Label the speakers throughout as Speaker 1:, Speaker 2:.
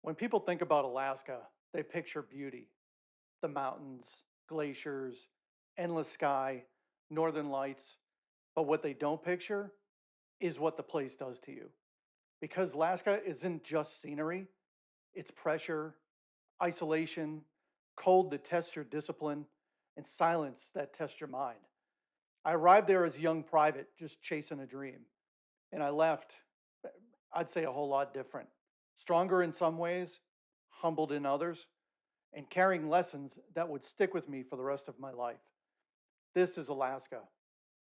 Speaker 1: When people think about Alaska, they picture beauty, the mountains, glaciers, endless sky, northern lights. But what they don't picture is what the place does to you. Because Alaska isn't just scenery, it's pressure, isolation, cold that tests your discipline, and silence that tests your mind. I arrived there as a young private, just chasing a dream. And I left, I'd say, a whole lot different. Stronger in some ways, humbled in others, and carrying lessons that would stick with me for the rest of my life. This is Alaska.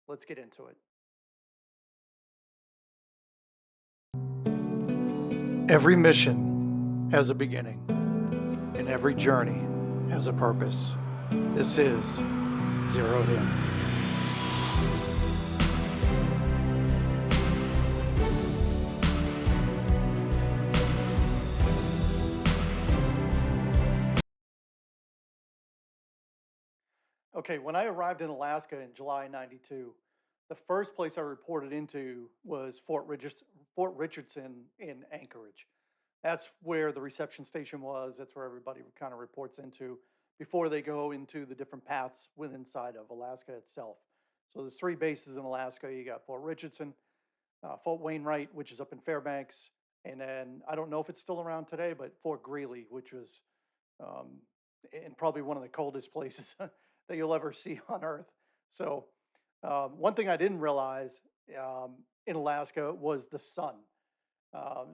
Speaker 1: Let's get into it. Every mission has a beginning, and every journey has a purpose. This is Zeroed In. Okay, when I arrived in Alaska in July '92, the first place I reported into was Fort Richardson in Anchorage. That's where the reception station was. That's where everybody kind of reports into before they go into the different paths within inside of Alaska itself. So there's three bases in Alaska. You got Fort Richardson, Fort Wainwright, which is up in Fairbanks, and then I don't know if it's still around today, but Fort Greely, which was um, and probably one of the coldest places that you'll ever see on Earth. So one thing I didn't realize um, in Alaska was the sun,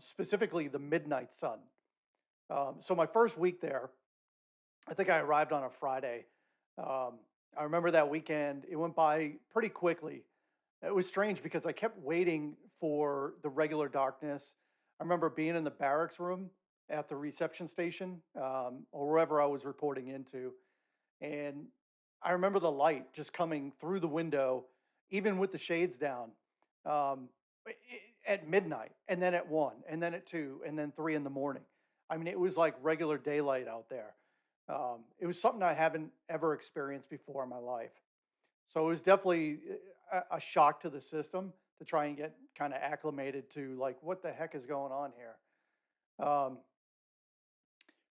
Speaker 1: specifically the midnight sun. So my first week there, I think I arrived on a Friday. Um, I remember that weekend; it went by pretty quickly. It was strange because I kept waiting for the regular darkness. I remember being in the barracks room at the reception station or wherever I was reporting into, and I remember the light just coming through the window, even with the shades down, um, at midnight, and then at 1, and then at 2, and then 3 in the morning. I mean, it was like regular daylight out there. It was something I haven't ever experienced before in my life. So it was definitely a shock to the system to try and get kind of acclimated to like what the heck is going on here. Um,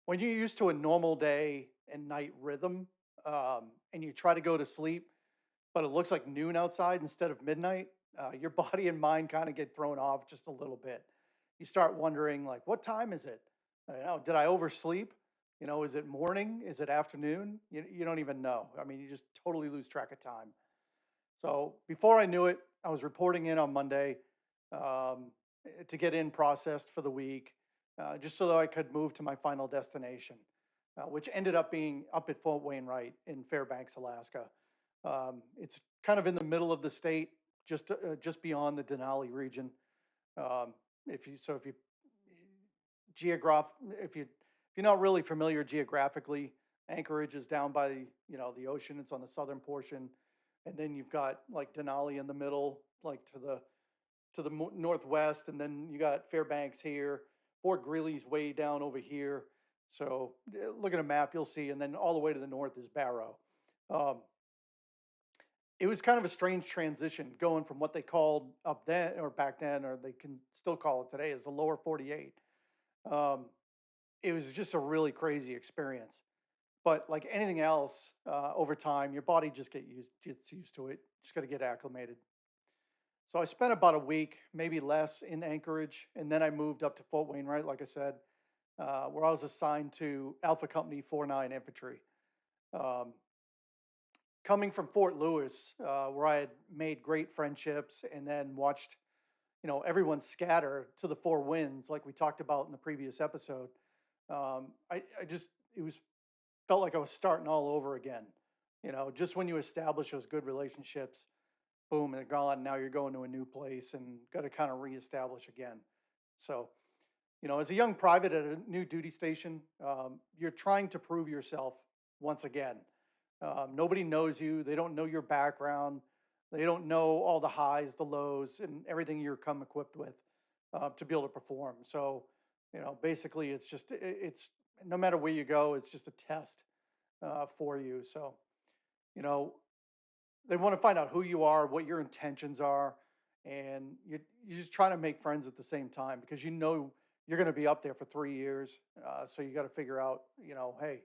Speaker 1: when you're used to a normal day and night rhythm, and you try to go to sleep, but it looks like noon outside instead of midnight, your body and mind kind of get thrown off just a little bit. You start wondering, like, what time is it? Did I oversleep? Is it morning? Is it afternoon? You don't even know. I mean, you just totally lose track of time. So before I knew it, I was reporting in on Monday um, to get in processed for the week, just so that I could move to my final destination, which ended up being up at Fort Wainwright in Fairbanks, Alaska. It's kind of in the middle of the state, just beyond the Denali region. Um, if you geograph if you're not really familiar geographically, Anchorage is down by the ocean. It's on the southern portion, and then you've got like Denali in the middle, like to the northwest, and then you got Fairbanks here. Fort Greely's way down over here. So look at a map, you'll see, and then all the way to the north is Barrow. Um, it was kind of a strange transition going from what they called up then or back then, or they can still call it today, as the lower 48. Um, it was just a really crazy experience. But like anything else, over time, your body just gets used to it. Just got to get acclimated. So I spent about a week, maybe less, in Anchorage, and then I moved up to Fort Wainwright, like I said, where I was assigned to Alpha Company 49 Infantry. Um, Coming from Fort Lewis, where I had made great friendships and then watched, everyone scatter to the four winds, like we talked about in the previous episode. I just it was felt like I was starting all over again. Just when you establish those good relationships, boom, they're gone. Now you're going to a new place and got to kind of reestablish again. So, as a young private at a new duty station, you're trying to prove yourself once again. Nobody knows you. They don't know your background. They don't know all the highs, the lows, and everything you're come equipped with to be able to perform. So, basically, it's no matter where you go, it's just a test for you. So, you know, they want to find out who you are, what your intentions are, and you just try to make friends at the same time because you're going to be up there for 3 years. So you got to figure out, hey,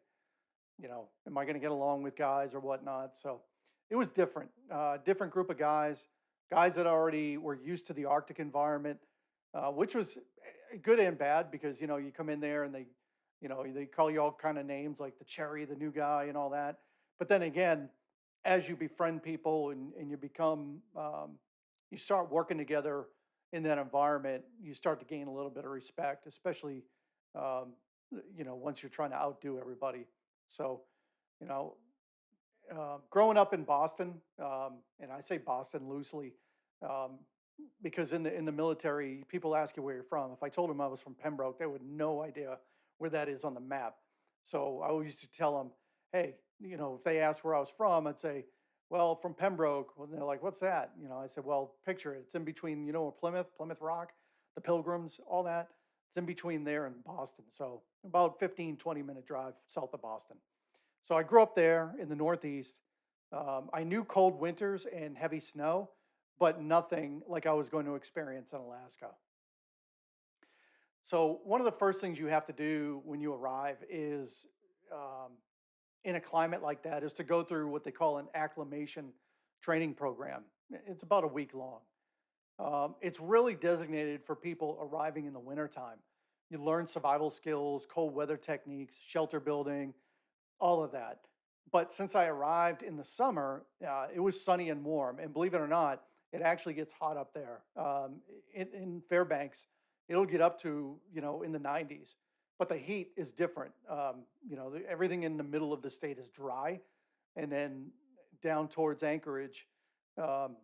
Speaker 1: am I going to get along with guys or whatnot? So it was different, different group of guys that already were used to the Arctic environment, which was good and bad because, you come in there and they call you all kind of names like the cherry, the new guy and all that. But then again, as you befriend people and you become, you start working together in that environment, you start to gain a little bit of respect, especially, um, once you're trying to outdo everybody. So, you know, growing up in Boston, and I say Boston loosely, um, because in the military, people ask you where you're from. If I told them I was from Pembroke, they would have no idea where that is on the map. So I always used to tell them, hey, if they asked where I was from, I'd say, well, from Pembroke. Well, they're like, what's that? I said, well, picture it. It's in between, Plymouth Rock, the Pilgrims, all that. It's in between there and Boston. So about 15, 20-minute drive south of Boston. So I grew up there in the Northeast. I knew cold winters and heavy snow, but nothing like I was going to experience in Alaska. So one of the first things you have to do when you arrive is, um, in a climate like that, is to go through what they call an acclimation training program. It's about a week long. It's really designated for people arriving in the wintertime. You learn survival skills, cold weather techniques, shelter building, all of that. But since I arrived in the summer, it was sunny and warm. And believe it or not, it actually gets hot up there. In Fairbanks, it'll get up to, in the 90s. But the heat is different. Everything in the middle of the state is dry. And then down towards Anchorage, um,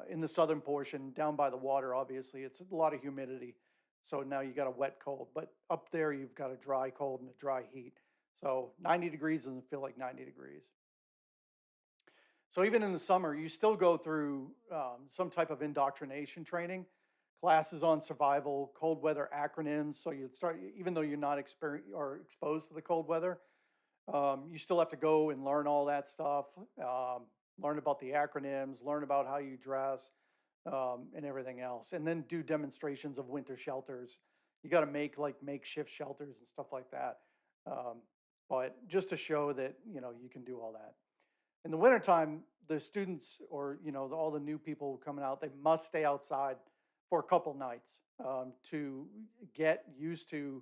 Speaker 1: in the southern portion, down by the water, obviously, it's a lot of humidity. So now you got a wet cold. But up there, you've got a dry cold and a dry heat. So 90 degrees doesn't feel like 90 degrees. So even in the summer, you still go through some type of indoctrination training, classes on survival, cold weather acronyms. So you start, even though you're not or exposed to the cold weather, you still have to go and learn all that stuff, learn about the acronyms, learn about how you dress, and everything else, and then do demonstrations of winter shelters. You got to make like makeshift shelters and stuff like that. Um, but just to show that, you can do all that. In the wintertime, the students or, all the new people coming out, they must stay outside for a couple nights, to get used to,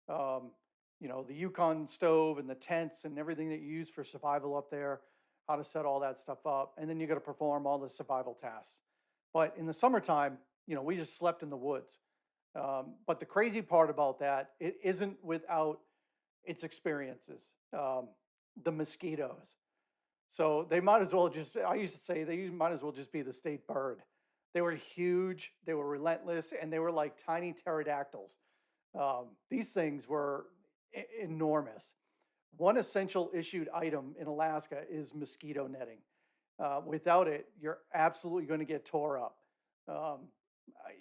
Speaker 1: um, the Yukon stove and the tents and everything that you use for survival up there, how to set all that stuff up. And then you got to perform all the survival tasks. But in the summertime, we just slept in the woods. But the crazy part about that, it isn't without its experiences. Um, the mosquitoes. So they might as well just, I used to say, they might as well just be the state bird. They were huge, they were relentless, and they were like tiny pterodactyls. These things were enormous. One essential issued item in Alaska is mosquito netting. Without it, you're absolutely going to get tore up. Um,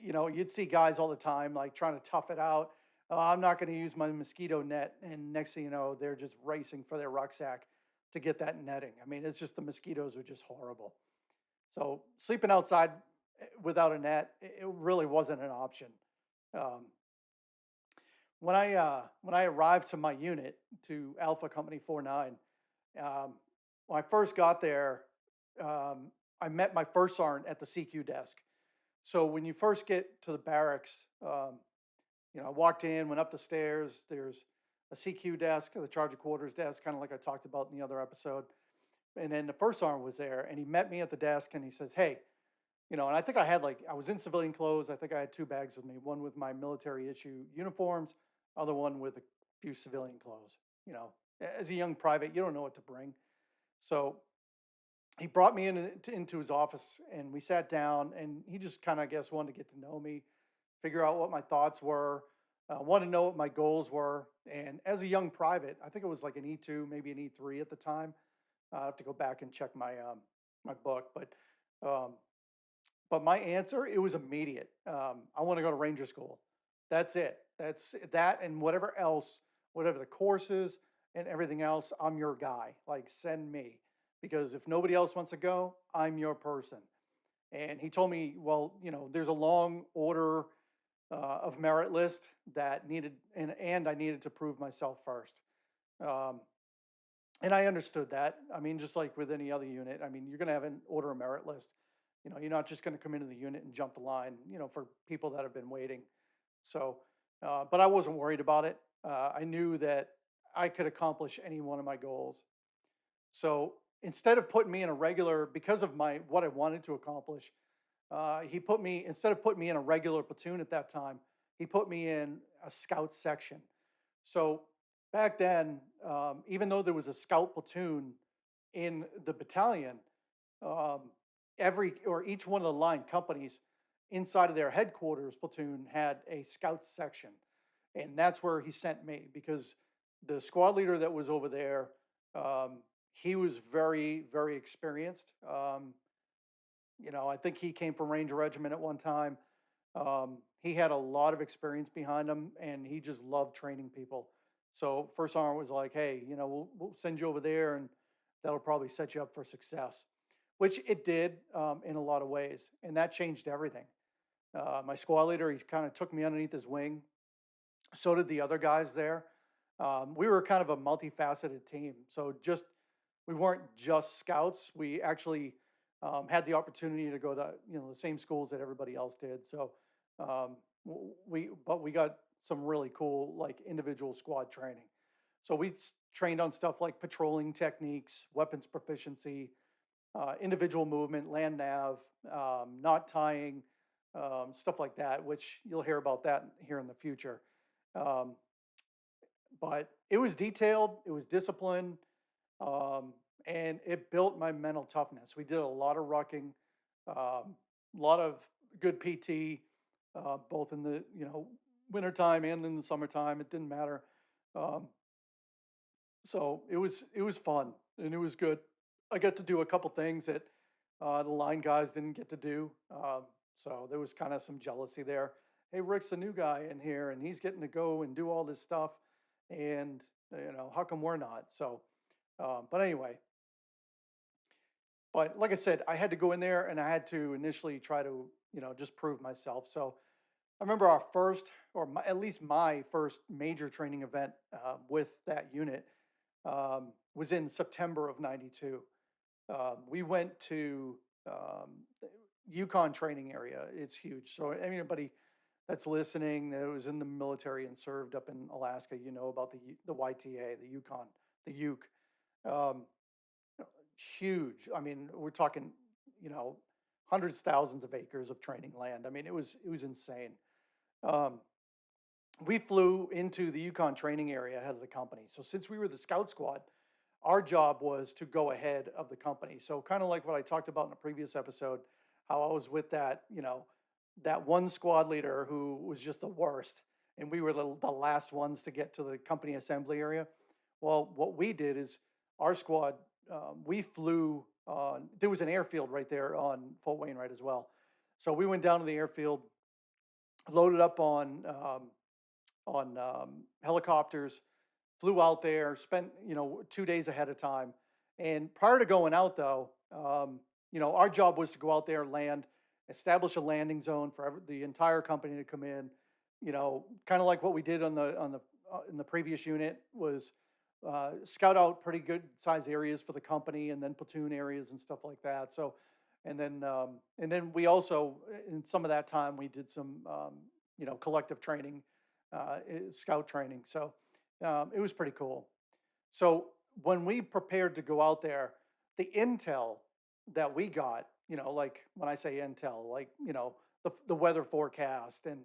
Speaker 1: you'd see guys all the time like trying to tough it out. I'm not going to use my mosquito net, and next thing you know, they're just racing for their rucksack to get that netting. I mean, it's just the mosquitoes are just horrible. So sleeping outside without a net, it really wasn't an option. Um, when I arrived to my unit, to Alpha Company 49, um, when I first got there, I met my first sergeant at the CQ desk. So when you first get to the barracks, um, I walked in, went up the stairs. There's a CQ desk, the charge of quarters desk, kind of like I talked about in the other episode. And then the first sergeant was there, and he met me at the desk, and he says, "Hey, and I think I was in civilian clothes. I think I had two bags with me, one with my military issue uniforms, other one with a few civilian clothes. You know, as a young private, you don't know what to bring. So he brought me into his office, and we sat down, and he just kind of, I guess, wanted to get to know me, figure out what my thoughts were, wanted to know what my goals were. And as a young private, I think it was like an E2, maybe an E3 at the time. I have to go back and check my book, um, but my answer, it was immediate. I want to go to Ranger School. That's it. That's that, and whatever else, whatever the courses and everything else, I'm your guy. Like, send me, because if nobody else wants to go, I'm your person. And he told me, well, there's a long order of merit list that needed, and I needed to prove myself first. Um, and I understood that. I mean, just like with any other unit, I mean, you're going to have an order of merit list. You're not just going to come into the unit and jump the line, for people that have been waiting. So, but I wasn't worried about it. I knew that I could accomplish any one of my goals. So instead of putting me in a regular, because of my what I wanted to accomplish, he put me instead of putting me in a regular platoon at that time, he put me in a scout section. So back then, even though there was a scout platoon in the battalion, um, every or each one of the line companies inside of their headquarters platoon had a scout section, and that's where he sent me because the squad leader that was over there, um, he was very very experienced. I think he came from Ranger Regiment at one time. He had a lot of experience behind him, and he just loved training people. So First Sergeant was like, "Hey, we'll send you over there, and that'll probably set you up for success," which it did in a lot of ways, and that changed everything. My squad leader, he kind of took me underneath his wing. So did the other guys there. We were kind of a multifaceted team. So we weren't just scouts. We actually had the opportunity to go to the same schools that everybody else did. So but we got some really cool like individual squad training. So we trained on stuff like patrolling techniques, weapons proficiency, individual movement, land nav, knot tying, stuff like that, which you'll hear about that here in the future. Um, but it was detailed, it was disciplined, um, and it built my mental toughness. We did a lot of rucking, a lot of good PT, both in the wintertime and in the summertime. It didn't matter. Um, so it was fun and it was good. I got to do a couple things that the line guys didn't get to do. So there was kind of some jealousy there. Hey, Rick's a new guy in here and he's getting to go and do all this stuff. And, how come we're not? So, but anyway, but like I said, I had to go in there and I had to initially try to, just prove myself. So I remember our first, at least my first major training event with that unit was in September of '92. We went to Yukon Training Area. It's huge. So anybody that's listening that was in the military and served up in Alaska, about the YTA, the Yukon, the Uk. Um, Huge. I mean, we're talking, you know, hundreds, thousands of acres of training land. I mean, it was insane. Um, we flew into the Yukon Training Area ahead of the company. So since we were the scout squad, our job was to go ahead of the company. So kind of like what I talked about in a previous episode, how I was with that one squad leader who was just the worst, and we were the last ones to get to the company assembly area. Well, what we did is our squad, we flew on. There was an airfield right there on Fort Wainwright as well. So we went down to the airfield, loaded up on helicopters, flew out there, spent 2 days ahead of time. And prior to going out though, our job was to go out there, land, establish a landing zone for the entire company to come in. Kind of like what we did on the in the previous unit was scout out pretty good size areas for the company, and then platoon areas and stuff like that. So, and then we also in some of that time we did some collective training, scout training. So it was pretty cool. So when we prepared to go out there, the intel that we got, like when I say intel, like, the weather forecast and,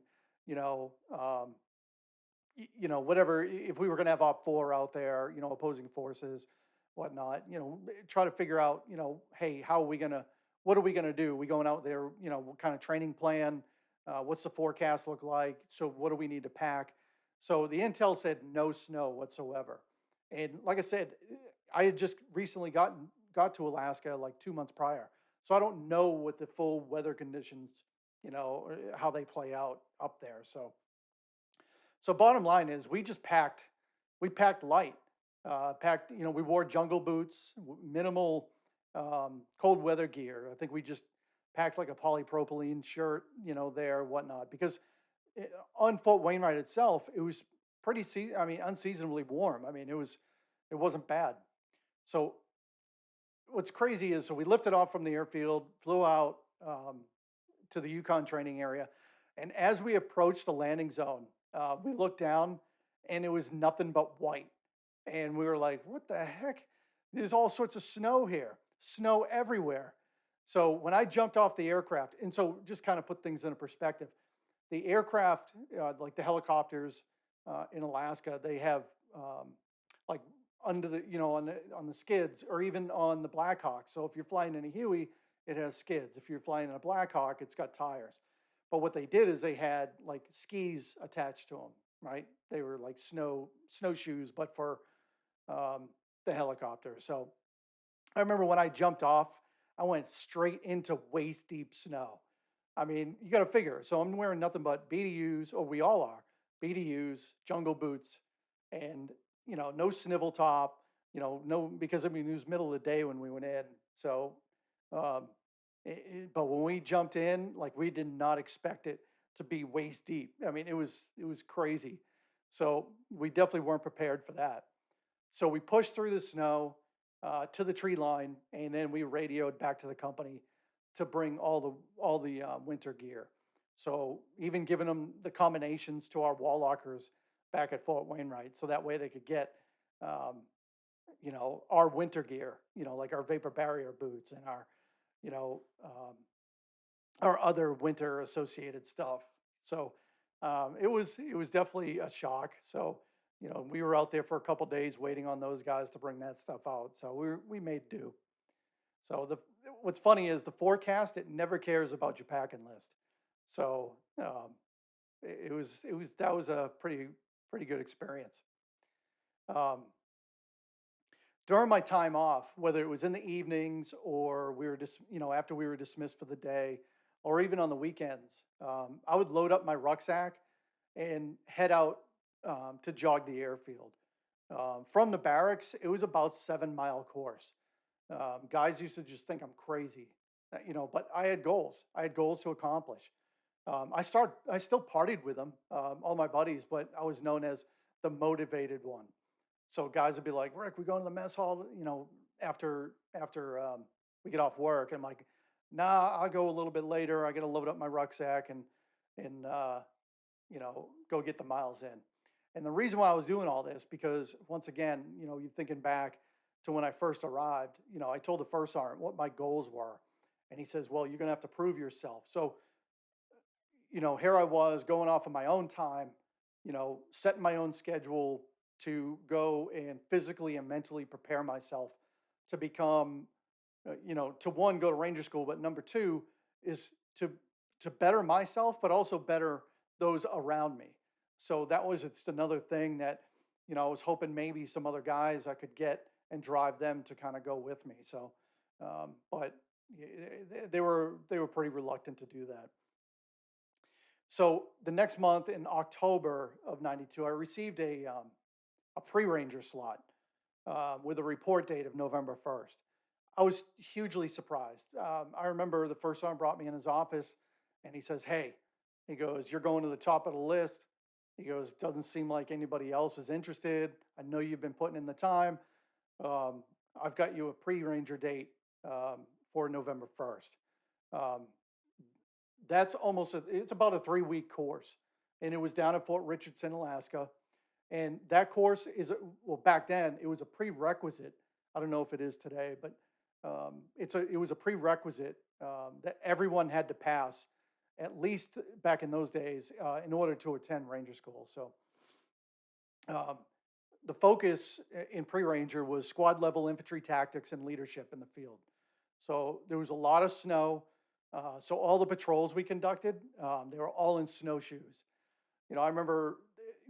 Speaker 1: you know, um, whatever, if we were going to have Op 4 out there, opposing forces, whatnot, try to figure out, hey, what are we going to do? We going out there, what kind of training plan? What's the forecast look like? So what do we need to pack? So the intel said no snow whatsoever. And like I said, I had just recently got to Alaska like 2 months prior. So I don't know what the full weather conditions, or how they play out up there. So bottom line is we packed light, we wore jungle boots, minimal cold weather gear. I think we just packed like a polypropylene shirt, there, whatnot, because on Fort Wainwright itself, it was I mean, unseasonably warm. I mean, it wasn't bad. So what's crazy is, so we lifted off from the airfield, flew out to the Yukon Training Area, and as we approached the landing zone, we looked down, and it was nothing but white, and we were like, "What the heck? There's all sorts of snow here, snow everywhere." So when I jumped off the aircraft, and so just kind of put things into perspective, the aircraft, like the helicopters in Alaska, they have like under the, on the skids, or even on the Black Hawk. So if you're flying in a Huey, it has skids. If you're flying in a Black Hawk, it's got tires. But what they did is they had like skis attached to them, right? They were like snowshoes, but for the helicopter. So I remember when I jumped off, I went straight into waist deep snow. I mean, you got to figure. So I'm wearing nothing but BDUs, or we all are, BDUs, jungle boots, and no snivel top. No, because I mean it was middle of the day when we went in. So, um, but when we jumped in, like we did not expect it to be waist deep. I mean, it was crazy. So we definitely weren't prepared for that. So we pushed through the snow to the tree line, and then we radioed back to the company to bring all the winter gear. So even giving them the combinations to our wall lockers back at Fort Wainwright, so that way they could get, um, our winter gear, like our vapor barrier boots and you know, our other winter associated stuff. So it was definitely a shock. So we were out there for a couple days waiting on those guys to bring that stuff out. So we made do. So what's funny is the forecast, it never cares about your packing list. So it was that was a pretty good experience. Um, During my time off, whether it was in the evenings, or we were just, after we were dismissed for the day, or even on the weekends, I would load up my rucksack and head out to jog the airfield. From the barracks, it was about 7 mile course. Guys used to just think I'm crazy, but I had goals. I had goals to accomplish. I still partied with them, all my buddies, but I was known as the motivated one. So guys would be like, "Rick, we going to the mess hall, after we get off work." And I'm like, "Nah, I'll go a little bit later. I got to load up my rucksack and go get the miles in." And the reason why I was doing all this, because once again, you're thinking back to when I first arrived, I told the first sergeant what my goals were. And he says, "Well, you're going to have to prove yourself." So, here I was going off of my own time, setting my own schedule to go and physically and mentally prepare myself to become, to one, go to Ranger School, but number two is to better myself, but also better those around me. So that was it's another thing that, I was hoping maybe some other guys I could get and drive them to kind of go with me. So, but they were pretty reluctant to do that. So the next month in October of '92, I received a pre-ranger slot with a report date of November 1st. I was hugely surprised. I remember the first sergeant brought me in his office, and he says, "Hey," he goes, "you're going to the top of the list." He goes, "Doesn't seem like anybody else is interested. I know you've been putting in the time. Um, I've got you a pre-ranger date for November 1st." Um, that's it's about a 3 week course. And it was down at Fort Richardson, Alaska. And that course well, back then, it was a prerequisite. I don't know if it is today, but it was a prerequisite that everyone had to pass, at least back in those days, in order to attend Ranger School. So um, the focus in pre-ranger was squad level infantry tactics and leadership in the field. So there was a lot of snow. So all the patrols we conducted, they were all in snowshoes. I remember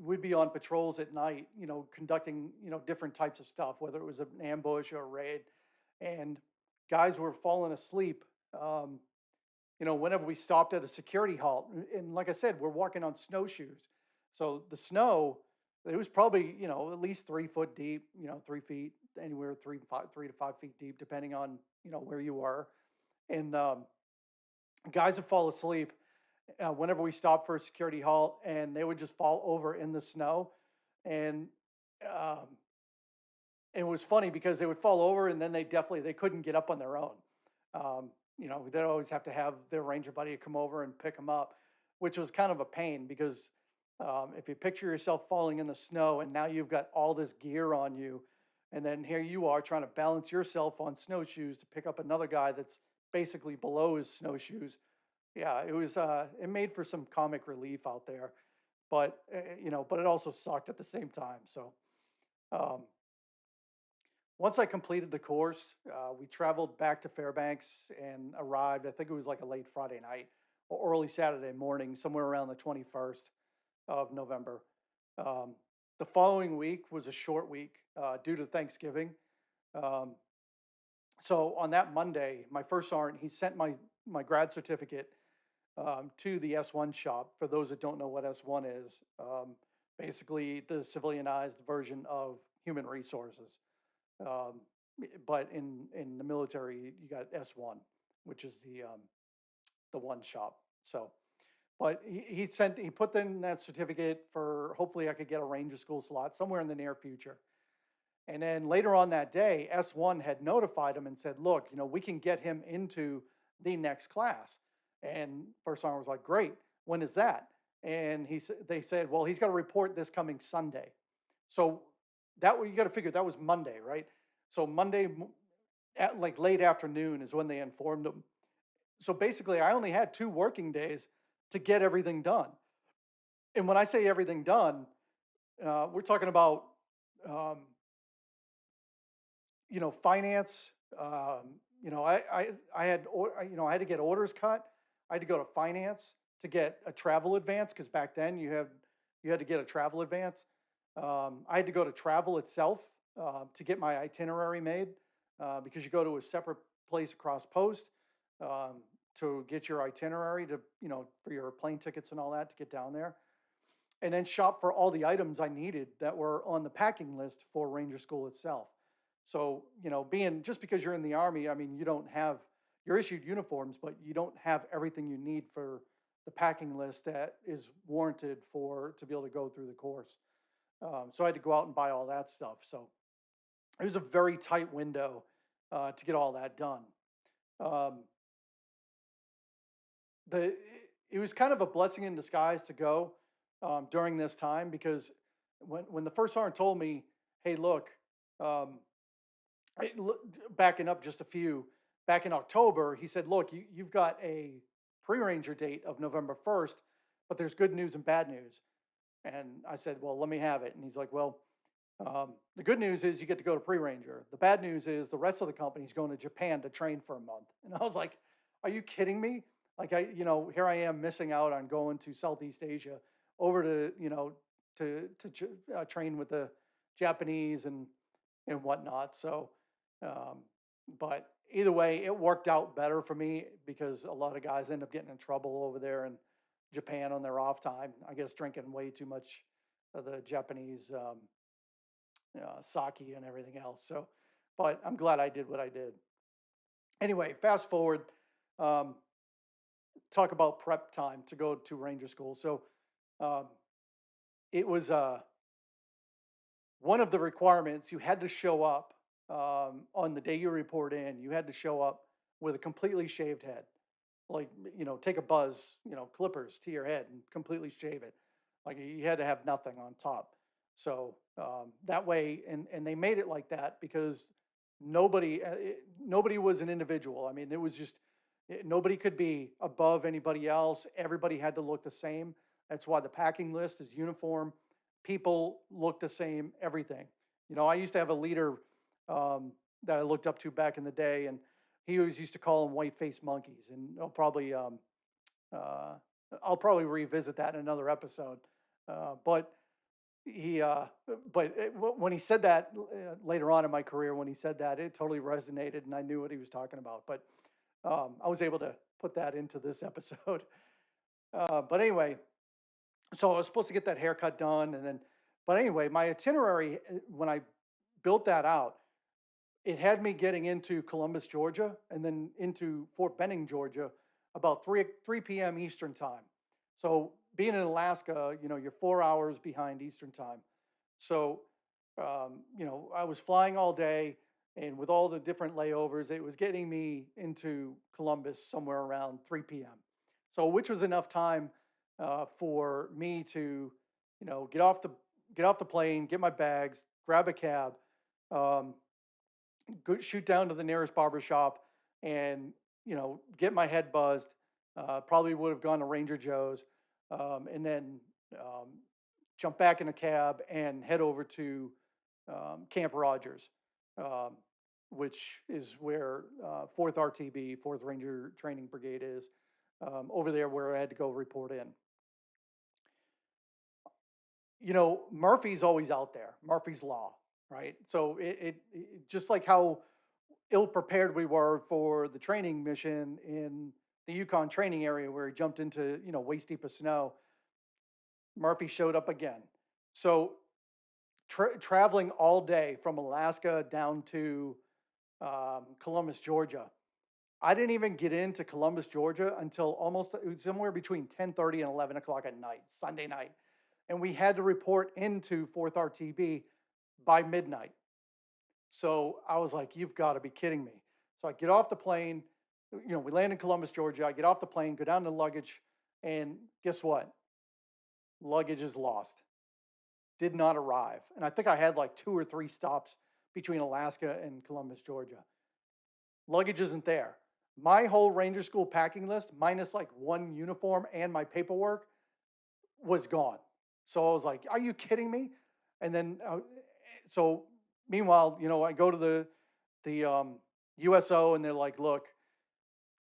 Speaker 1: we'd be on patrols at night, conducting, different types of stuff, whether it was an ambush or a raid, and guys were falling asleep. Whenever we stopped at a security halt, and like I said, we're walking on snowshoes, so the snow, it was probably, at least 3 foot deep, 3 feet, anywhere 3 to 5 feet deep, depending on, where you were, and guys would fall asleep, whenever we stopped for a security halt, and they would just fall over in the snow. And um, it was funny because they would fall over and then they couldn't get up on their own. They'd always have to have their ranger buddy come over and pick them up, which was kind of a pain because if you picture yourself falling in the snow and now you've got all this gear on you, and then here you are trying to balance yourself on snowshoes to pick up another guy that's basically below his snowshoes. Yeah, it made for some comic relief out there, but it also sucked at the same time. So, um, once I completed the course, we traveled back to Fairbanks and arrived. I think it was like a late Friday night or early Saturday morning, somewhere around the 21st of November. Um, the following week was a short week due to Thanksgiving. Um, so on that Monday, my first sergeant, he sent my grad certificate to the S1 shop. For those that don't know what S1 is, basically the civilianized version of human resources. Um, but in the military, you got S1, which is the one shop. So, but he put in that certificate for hopefully I could get a ranger school slot somewhere in the near future. And then later on that day, S1 had notified him and said, look, we can get him into the next class. And first sergeant was like, great. When is that? And they said, well, he's got to report this coming Sunday. So you got to figure that was Monday, right? So Monday at like late afternoon is when they informed him. So basically, I only had 2 working days to get everything done. And when I say everything done, we're talking about um, finance. Um, I had I had to get orders cut. I had to go to finance to get a travel advance because back then you had to get a travel advance. I had to go to travel itself to get my itinerary made because you go to a separate place across post um, to get your itinerary to for your plane tickets and all that to get down there, and then shop for all the items I needed that were on the packing list for Ranger School itself. So, being just because you're in the Army, I mean, you're issued uniforms, but you don't have everything you need for the packing list that is warranted to be able to go through the course. So I had to go out and buy all that stuff. So it was a very tight window to get all that done. Um, the it was kind of a blessing in disguise to go during this time because when the first sergeant told me, "Hey, look," um, backing up just a few, back in October, he said, "Look, you've got a pre-ranger date of November 1st, but there's good news and bad news." And I said, "Well, let me have it." And he's like, "Well, the good news is you get to go to pre-ranger. The bad news is the rest of the company's going to Japan to train for a month." And I was like, "Are you kidding me? Like here I am missing out on going to Southeast Asia over to, train with the Japanese and whatnot." So, um, but either way, it worked out better for me because a lot of guys end up getting in trouble over there in Japan on their off time. I guess drinking way too much of the Japanese sake and everything else. So, but I'm glad I did what I did. Anyway, fast forward, um, talk about prep time to go to Ranger School. So, um, it was one of the requirements. You had to show up on the day you report in. You had to show up with a completely shaved head, like take a buzz, clippers to your head and completely shave it. Like you had to have nothing on top. So that way, and they made it like that because nobody was an individual. I mean, it was just nobody could be above anybody else. Everybody had to look the same. That's why the packing list is uniform. People look the same. Everything. I used to have a leader that I looked up to back in the day, and he always used to call them white-faced monkeys. And uh, I'll probably revisit that in another episode. But he when he said that later on in my career, when he said that, it totally resonated and I knew what he was talking about. But I was able to put that into this episode. But anyway, so I was supposed to get that haircut done, but anyway, my itinerary when I built that out, it had me getting into Columbus, Georgia, and then into Fort Benning, Georgia, about 3 p.m. Eastern time. So being in Alaska, you're 4 hours behind Eastern time. So, I was flying all day, and with all the different layovers, it was getting me into Columbus somewhere around 3 p.m. So, which was enough time for me to, get off the plane, get my bags, grab a cab, um, go shoot down to the nearest barber shop, and get my head buzzed. Probably would have gone to Ranger Joe's, and then um, jump back in a cab and head over to Camp Rogers, um, which is where 4th RTB, 4th Ranger Training Brigade is, over there where I had to go report in. Murphy's always out there. Murphy's Law, right? So it just like how ill prepared we were for the training mission in the Yukon Training Area where he jumped into, waist deep of snow. Murphy showed up again. So traveling all day from Alaska down to Columbus, Georgia. I didn't even get into Columbus, Georgia until almost it was somewhere between 10:30 and 11 o'clock at night, Sunday night. And we had to report into 4th RTB by midnight. So I was like, you've got to be kidding me. So I get off the plane, we land in Columbus, Georgia. I get off the plane, go down to luggage, and guess what? Luggage is lost. Did not arrive. And I think I had like 2 or 3 stops between Alaska and Columbus, Georgia. Luggage isn't there. My whole Ranger School packing list, minus like 1 uniform and my paperwork, was gone. So I was like, are you kidding me? And then, so meanwhile, I go to the USO and they're like, look,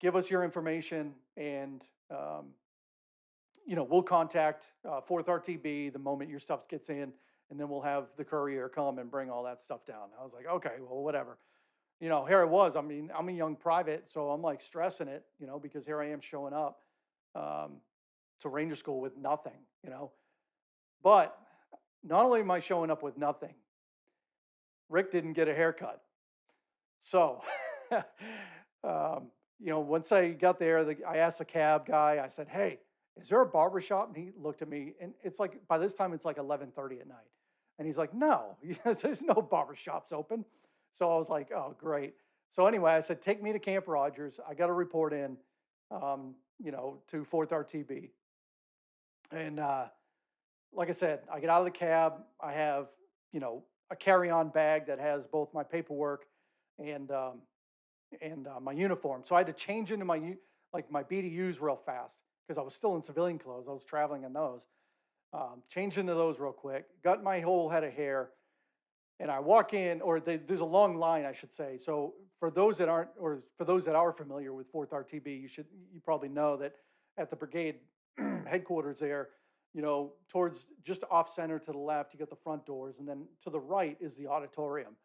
Speaker 1: give us your information and, we'll contact 4th RTB the moment your stuff gets in, and then we'll have the courier come and bring all that stuff down. I was like, okay, well, whatever. Here I was. I mean, I'm a young private, so I'm like stressing it, because here I am showing up to Ranger School with nothing. But not only am I showing up with nothing, Rick didn't get a haircut. So, once I got there, I asked the cab guy, I said, hey, is there a barber shop? And he looked at me, and it's like, by this time, it's like 11:30 at night. And he's like, no, there's no barber shops open. So I was like, oh, great. So anyway, I said, take me to Camp Rogers. I got to report in, to 4th RTB. And like I said, I get out of the cab. I have, a carry-on bag that has both my paperwork and my uniform. So I had to change into my BDUs real fast because I was still in civilian clothes. I was traveling in those. Changed into those real quick. Got my whole head of hair, and I walk in, or there's a long line, I should say. So for those that aren't, or for those that are familiar with 4th RTB, you probably know that at the brigade headquarters there, towards just off center to the left, you got the front doors, and then to the right is the auditorium.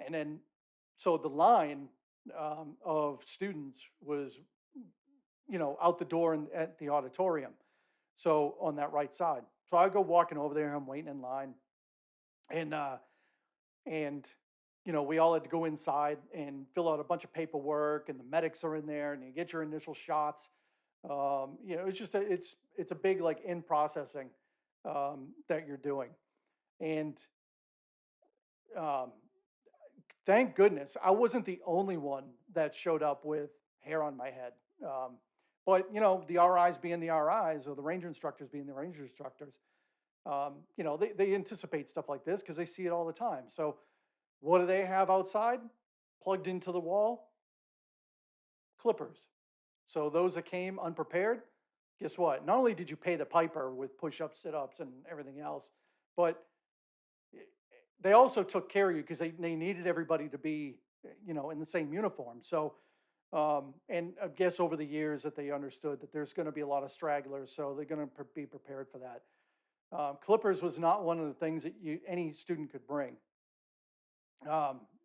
Speaker 1: And then, so the line of students was, out the door and at the auditorium. So on that right side. So I go walking over there, I'm waiting in line. And we all had to go inside and fill out a bunch of paperwork, and the medics are in there, and you get your initial shots. It's just it's a big like in processing that you're doing, and um, thank goodness I wasn't the only one that showed up with hair on my head. But the RIs being the RIs, or the ranger instructors being the ranger instructors, they anticipate stuff like this because they see it all the time. So what do they have outside plugged into the wall? Clippers. So those that came unprepared, guess what? Not only did you pay the piper with push-ups, sit-ups, and everything else, but they also took care of you because they needed everybody to be, in the same uniform. So, and I guess over the years that they understood that there's going to be a lot of stragglers, so they're going to be prepared for that. Clippers was not one of the things that any student could bring,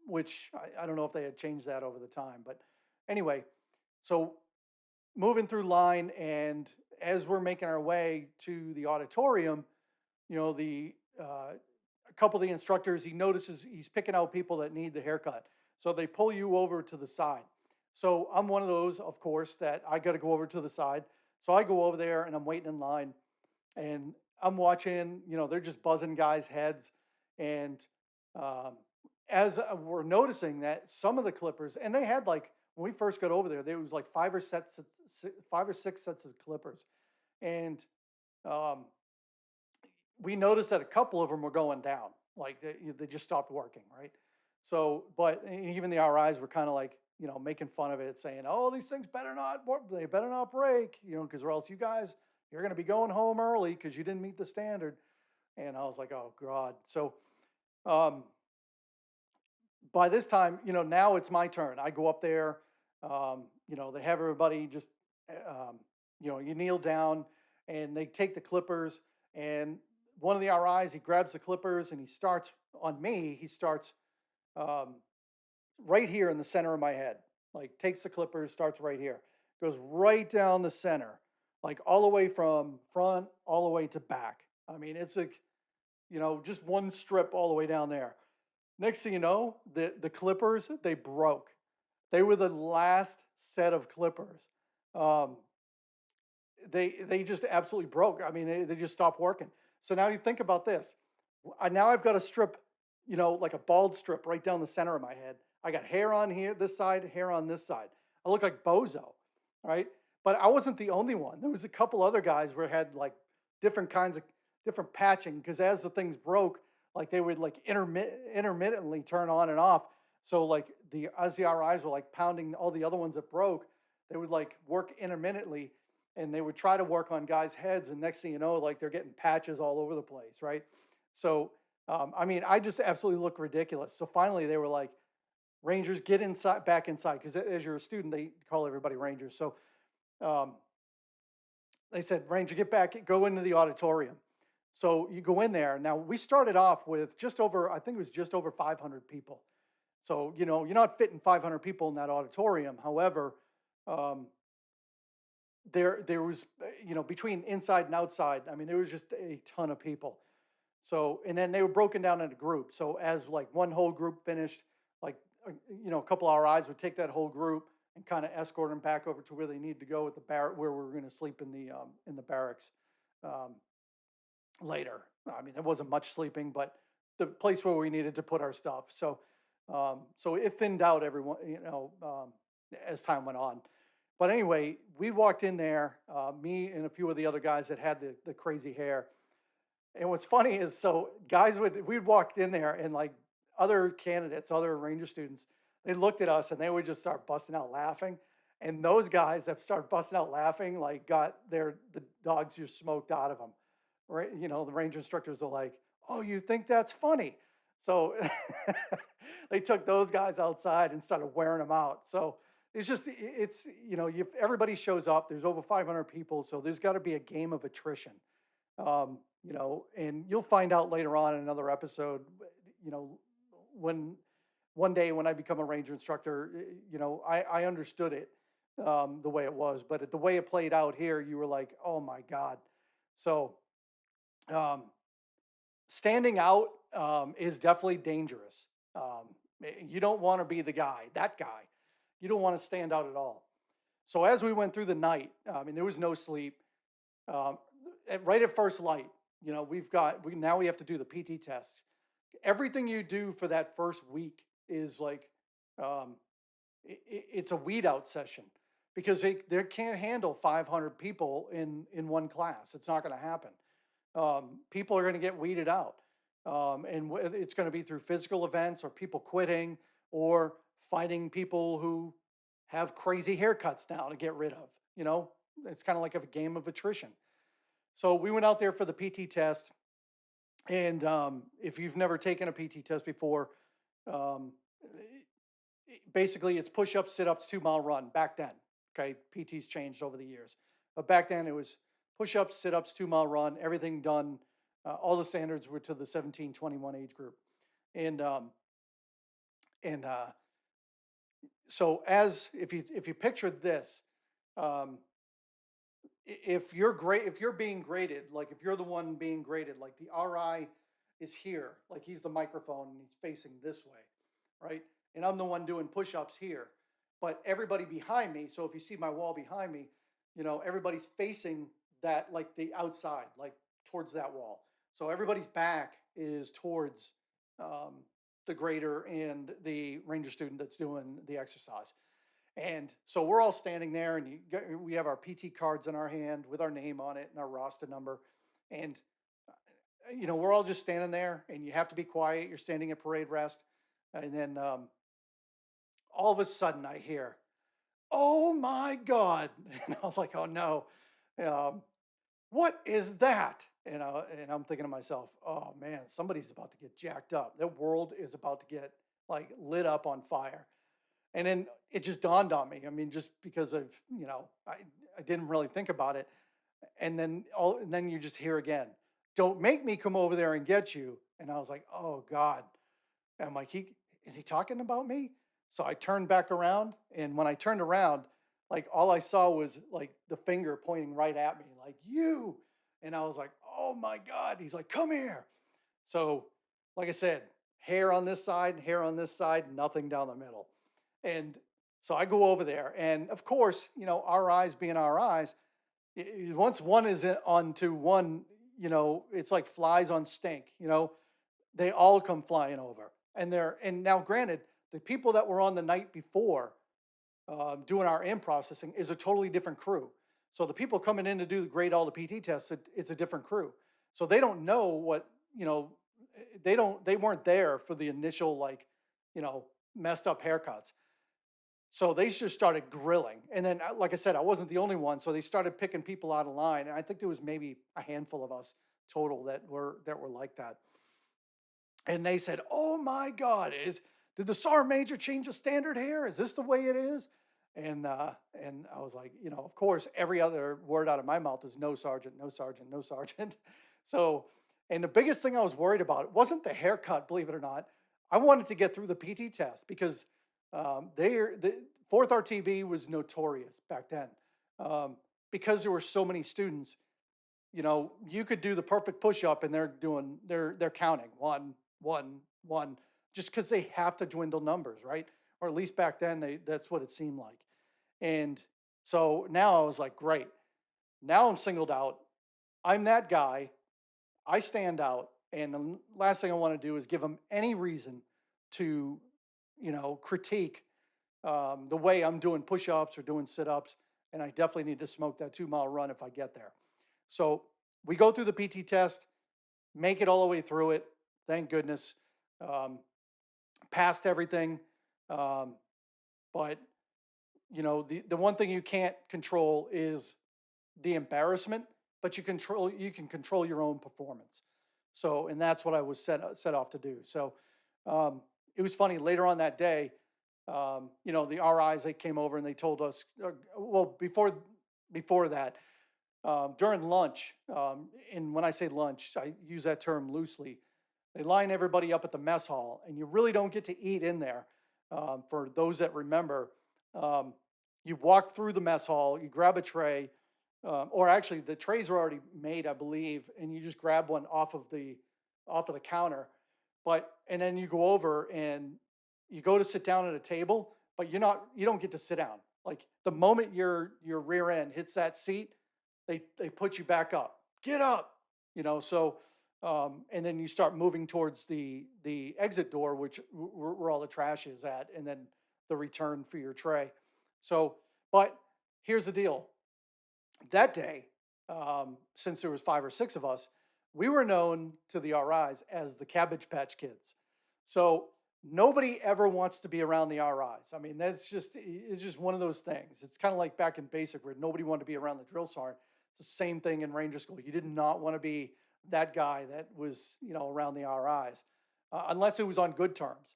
Speaker 1: which I don't know if they had changed that over the time. But anyway, so moving through line, and as we're making our way to the auditorium, a couple of the instructors, he notices he's picking out people that need the haircut. So they pull you over to the side. So I'm one of those, of course, that I got to go over to the side. So I go over there and I'm waiting in line, and I'm watching, they're just buzzing guys' heads. And um, as we're noticing that some of the clippers, and they had like, when we first got over there was like 5 or 6 sets of clippers. And um, we noticed that a couple of them were going down, like they just stopped working, right? So, but even the RIs were kind of like, making fun of it, saying, "Oh, these things better not work, they better not break, because or else you guys, you're going to be going home early because you didn't meet the standard." And I was like, "Oh God." So, um, by this time, now it's my turn. I go up there. They have everybody just, you kneel down, and they take the clippers. And one of the RIs, he grabs the clippers and he starts on me. He starts um, right here in the center of my head. Like takes the clippers, starts right here, goes right down the center, like all the way from front all the way to back. I mean, it's like, just one strip all the way down there. Next thing you know, the clippers, they broke. They were the last set of clippers. Um, they just absolutely broke. I mean, they just stopped working. So now you think about this. Now I've got a strip, like a bald strip right down the center of my head. I got hair on here, this side, hair on this side. I look like Bozo, right? But I wasn't the only one. There was a couple other guys where had like different kinds of different patching, because as the things broke, like they would like intermittently turn on and off. So like as the RIs were like pounding all the other ones that broke, they would like work intermittently, and they would try to work on guys' heads, and next thing you know, like they're getting patches all over the place, right? So, I mean, I just absolutely look ridiculous. So finally, they were like, "Rangers, get inside, back inside," because as you're a student, they call everybody Rangers. So um, they said, "Ranger, get back, go into the auditorium." So you go in there. Now we started off with just over, I think it was just over 500 people. So you're not fitting 500 people in that auditorium. However, um, there was, between inside and outside, I mean, there was just a ton of people. So, and then they were broken down into groups. So as like one whole group finished, like, a couple of RIs would take that whole group and kind of escort them back over to where they need to go at the barrack, where we were going to sleep in the barracks um, later. I mean, there wasn't much sleeping, but the place where we needed to put our stuff. So it thinned out everyone, as time went on. But anyway, we walked in there, me and a few of the other guys that had the crazy hair. And what's funny is, so guys we'd walked in there, and like other candidates, other Ranger students, they looked at us and they would just start busting out laughing. And those guys that start busting out laughing, like got the dogs just smoked out of them. Right? The Ranger instructors are like, "Oh, you think that's funny?" So they took those guys outside and started wearing them out. So it's everybody shows up. There's over 500 people, so there's got to be a game of attrition. And you'll find out later on in another episode, you know, when one day when I become a Ranger instructor, I understood it the way it was, but the way it played out here, you were like, "Oh my God." So um, standing out is definitely dangerous. You don't want to be that guy. You don't want to stand out at all. So as we went through the night, I mean, there was no sleep. Um, right at first light, now we have to do the PT test. Everything you do for that first week is like, um, it's a weed out session, because they can't handle 500 people in one class. It's not going to happen. People are going to get weeded out. And it's going to be through physical events, or people quitting, or finding people who have crazy haircuts now to get rid of. It's kind of like a game of attrition. So we went out there for the PT test. And if you've never taken a PT test before, um, basically it's push-ups, sit-ups, 2-mile run back then. Okay, PT's changed over the years, but back then it was push-ups, sit-ups, 2-mile run, everything done. All the standards were to the 17-21 age group, and and so if you picture this, um, if you're being graded, like if you're the one being graded, like the RI is here, like he's the microphone and he's facing this way, right? And I'm the one doing push-ups here, but everybody behind me. So if you see my wall behind me, everybody's facing that, like the outside, like towards that wall. So everybody's back is towards um, the grader and the ranger student that's doing the exercise. And so we're all standing there, and we have our PT cards in our hand with our name on it and our roster number. And, we're all just standing there, and you have to be quiet. You're standing at parade rest. And then all of a sudden I hear, "Oh my God." And I was like, "Oh no. Um, what is that?" And I'm thinking to myself, "Oh man, somebody's about to get jacked up. The world is about to get like lit up on fire." And then it just dawned on me. I mean, just because of, I didn't really think about it. And then you just hear again, "Don't make me come over there and get you." And I was like, "Oh God." And I'm like, is he talking about me? So I turned back around, and when I turned around, like all I saw was like the finger pointing right at me, like, "You." And I was like, "Oh my God." He's like, "Come here." So, like I said, hair on this side, hair on this side, nothing down the middle. And so I go over there, and of course, our eyes being our eyes, once one is onto one, it's like flies on stink. They all come flying over, and now granted, the people that were on the night before doing our in processing is a totally different crew. So the people coming in to do the grade all the PT tests, it's a different crew. So they don't know what, they weren't there for the initial, like, you know, messed up haircuts. So they just started grilling. And then, like I said, I wasn't the only one. So they started picking people out of line. And I think there was maybe a handful of us total that were like that. And they said, "Oh my God, did the Sergeant Major change the standard here? Is this the way it is?" And I was like, of course, every other word out of my mouth was, "No, Sergeant, no, Sergeant, no, Sergeant." So, and the biggest thing I was worried about wasn't the haircut, believe it or not. I wanted to get through the PT test because the fourth RTB was notorious back then, um, because there were so many students. You could do the perfect push up, and they're counting one, one, one, just because they have to dwindle numbers, right? Or at least back then, that's what it seemed like. And so now I was like, great. Now I'm singled out. I'm that guy. I stand out. And the last thing I want to do is give them any reason to, critique the way I'm doing push ups or doing sit ups. And I definitely need to smoke that 2 mile run if I get there. So we go through the PT test, make it all the way through it. Thank goodness. Um, Passed everything. Um, but the one thing you can't control is the embarrassment, but you can control your own performance. So, and that's what I was set off to do. So, it was funny later on that day. The RIs, they came over and they told us. Well, before that, during lunch, and when I say lunch, I use that term loosely. They line everybody up at the mess hall, and you really don't get to eat in there. For those that remember, um, you walk through the mess hall, you grab a tray, or actually the trays are already made, I believe, and you just grab one off of the counter. And then you go over and you go to sit down at a table, but you don't get to sit down. Like the moment your rear end hits that seat, they put you back up. Get up, So, and then you start moving towards the exit door, which where all the trash is at, and then the return for your tray. So, but here's the deal. That day, since there was 5 or 6 of us, we were known to the RIs as the Cabbage Patch Kids. So nobody ever wants to be around the RIs. I mean, it's just one of those things. It's kind of like back in basic where nobody wanted to be around the drill sergeant. It's the same thing in Ranger School. You did not want to be that guy that was, around the RIs, unless it was on good terms.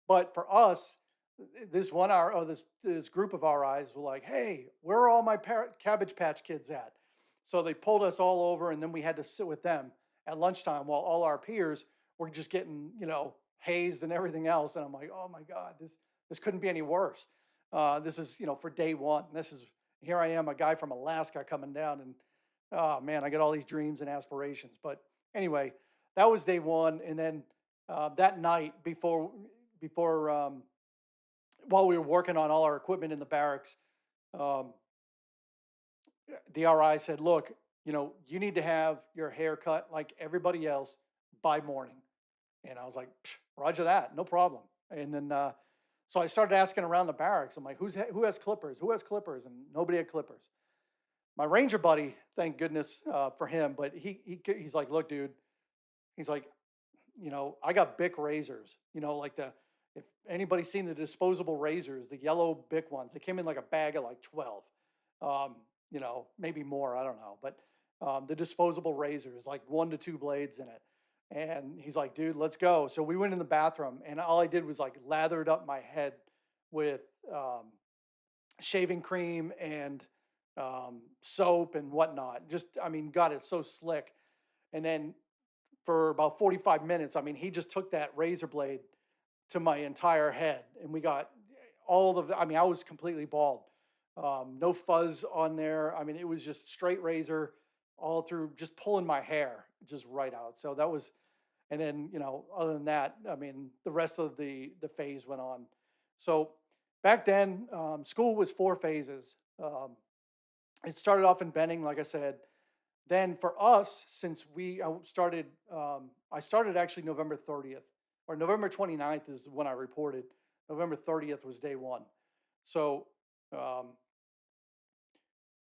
Speaker 1: But for us, this one R, oh, this group of RIs were like, "Hey, where are all my Cabbage Patch Kids at?" So they pulled us all over, and then we had to sit with them at lunchtime while all our peers were just getting, hazed and everything else. And I'm like, "Oh my God, this couldn't be any worse." This is, for day one. Here I am, a guy from Alaska coming down, and oh man, I got all these dreams and aspirations. But anyway, that was day one, and then that night before while we were working on all our equipment in the barracks, um, the RI said, look, you need to have your hair cut like everybody else by morning. And I was like, Roger that, no problem. And then, so I started asking around the barracks. I'm like, who has clippers? Who has clippers? And nobody had clippers. My ranger buddy, thank goodness for him, but he's like, look, dude, he's like, I got Bic razors, like if anybody's seen the disposable razors, the yellow Bic ones, they came in like a bag of like 12, maybe more, I don't know. But the disposable razors, like 1 to 2 blades in it. And he's like, dude, let's go. So we went in the bathroom, and all I did was like lathered up my head with shaving cream and soap and whatnot. Just, I mean, God, it's so slick. And then for about 45 minutes, I mean, he just took that razor blade to my entire head, and we got I mean, I was completely bald. No fuzz on there. I mean, it was just straight razor all through, just pulling my hair just right out. So that was, and then, other than that, I mean, the rest of the phase went on. So back then, school was 4 phases. It started off in Benning, like I said. Then for us, since I started actually November 30th, or November 29th is when I reported. November 30th was day one. So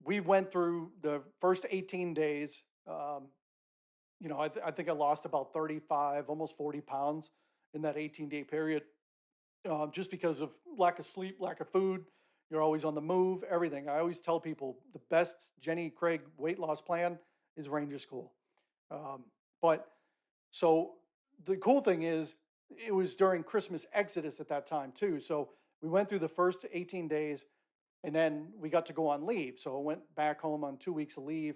Speaker 1: we went through the first 18 days. I think I lost about 35, almost 40 pounds in that 18-day period, just because of lack of sleep, lack of food. You're always on the move, everything. I always tell people the best Jenny Craig weight loss plan is Ranger School. But so the cool thing is, it was during Christmas Exodus at that time too. So we went through the first 18 days, and then we got to go on leave. So I went back home on 2 weeks of leave,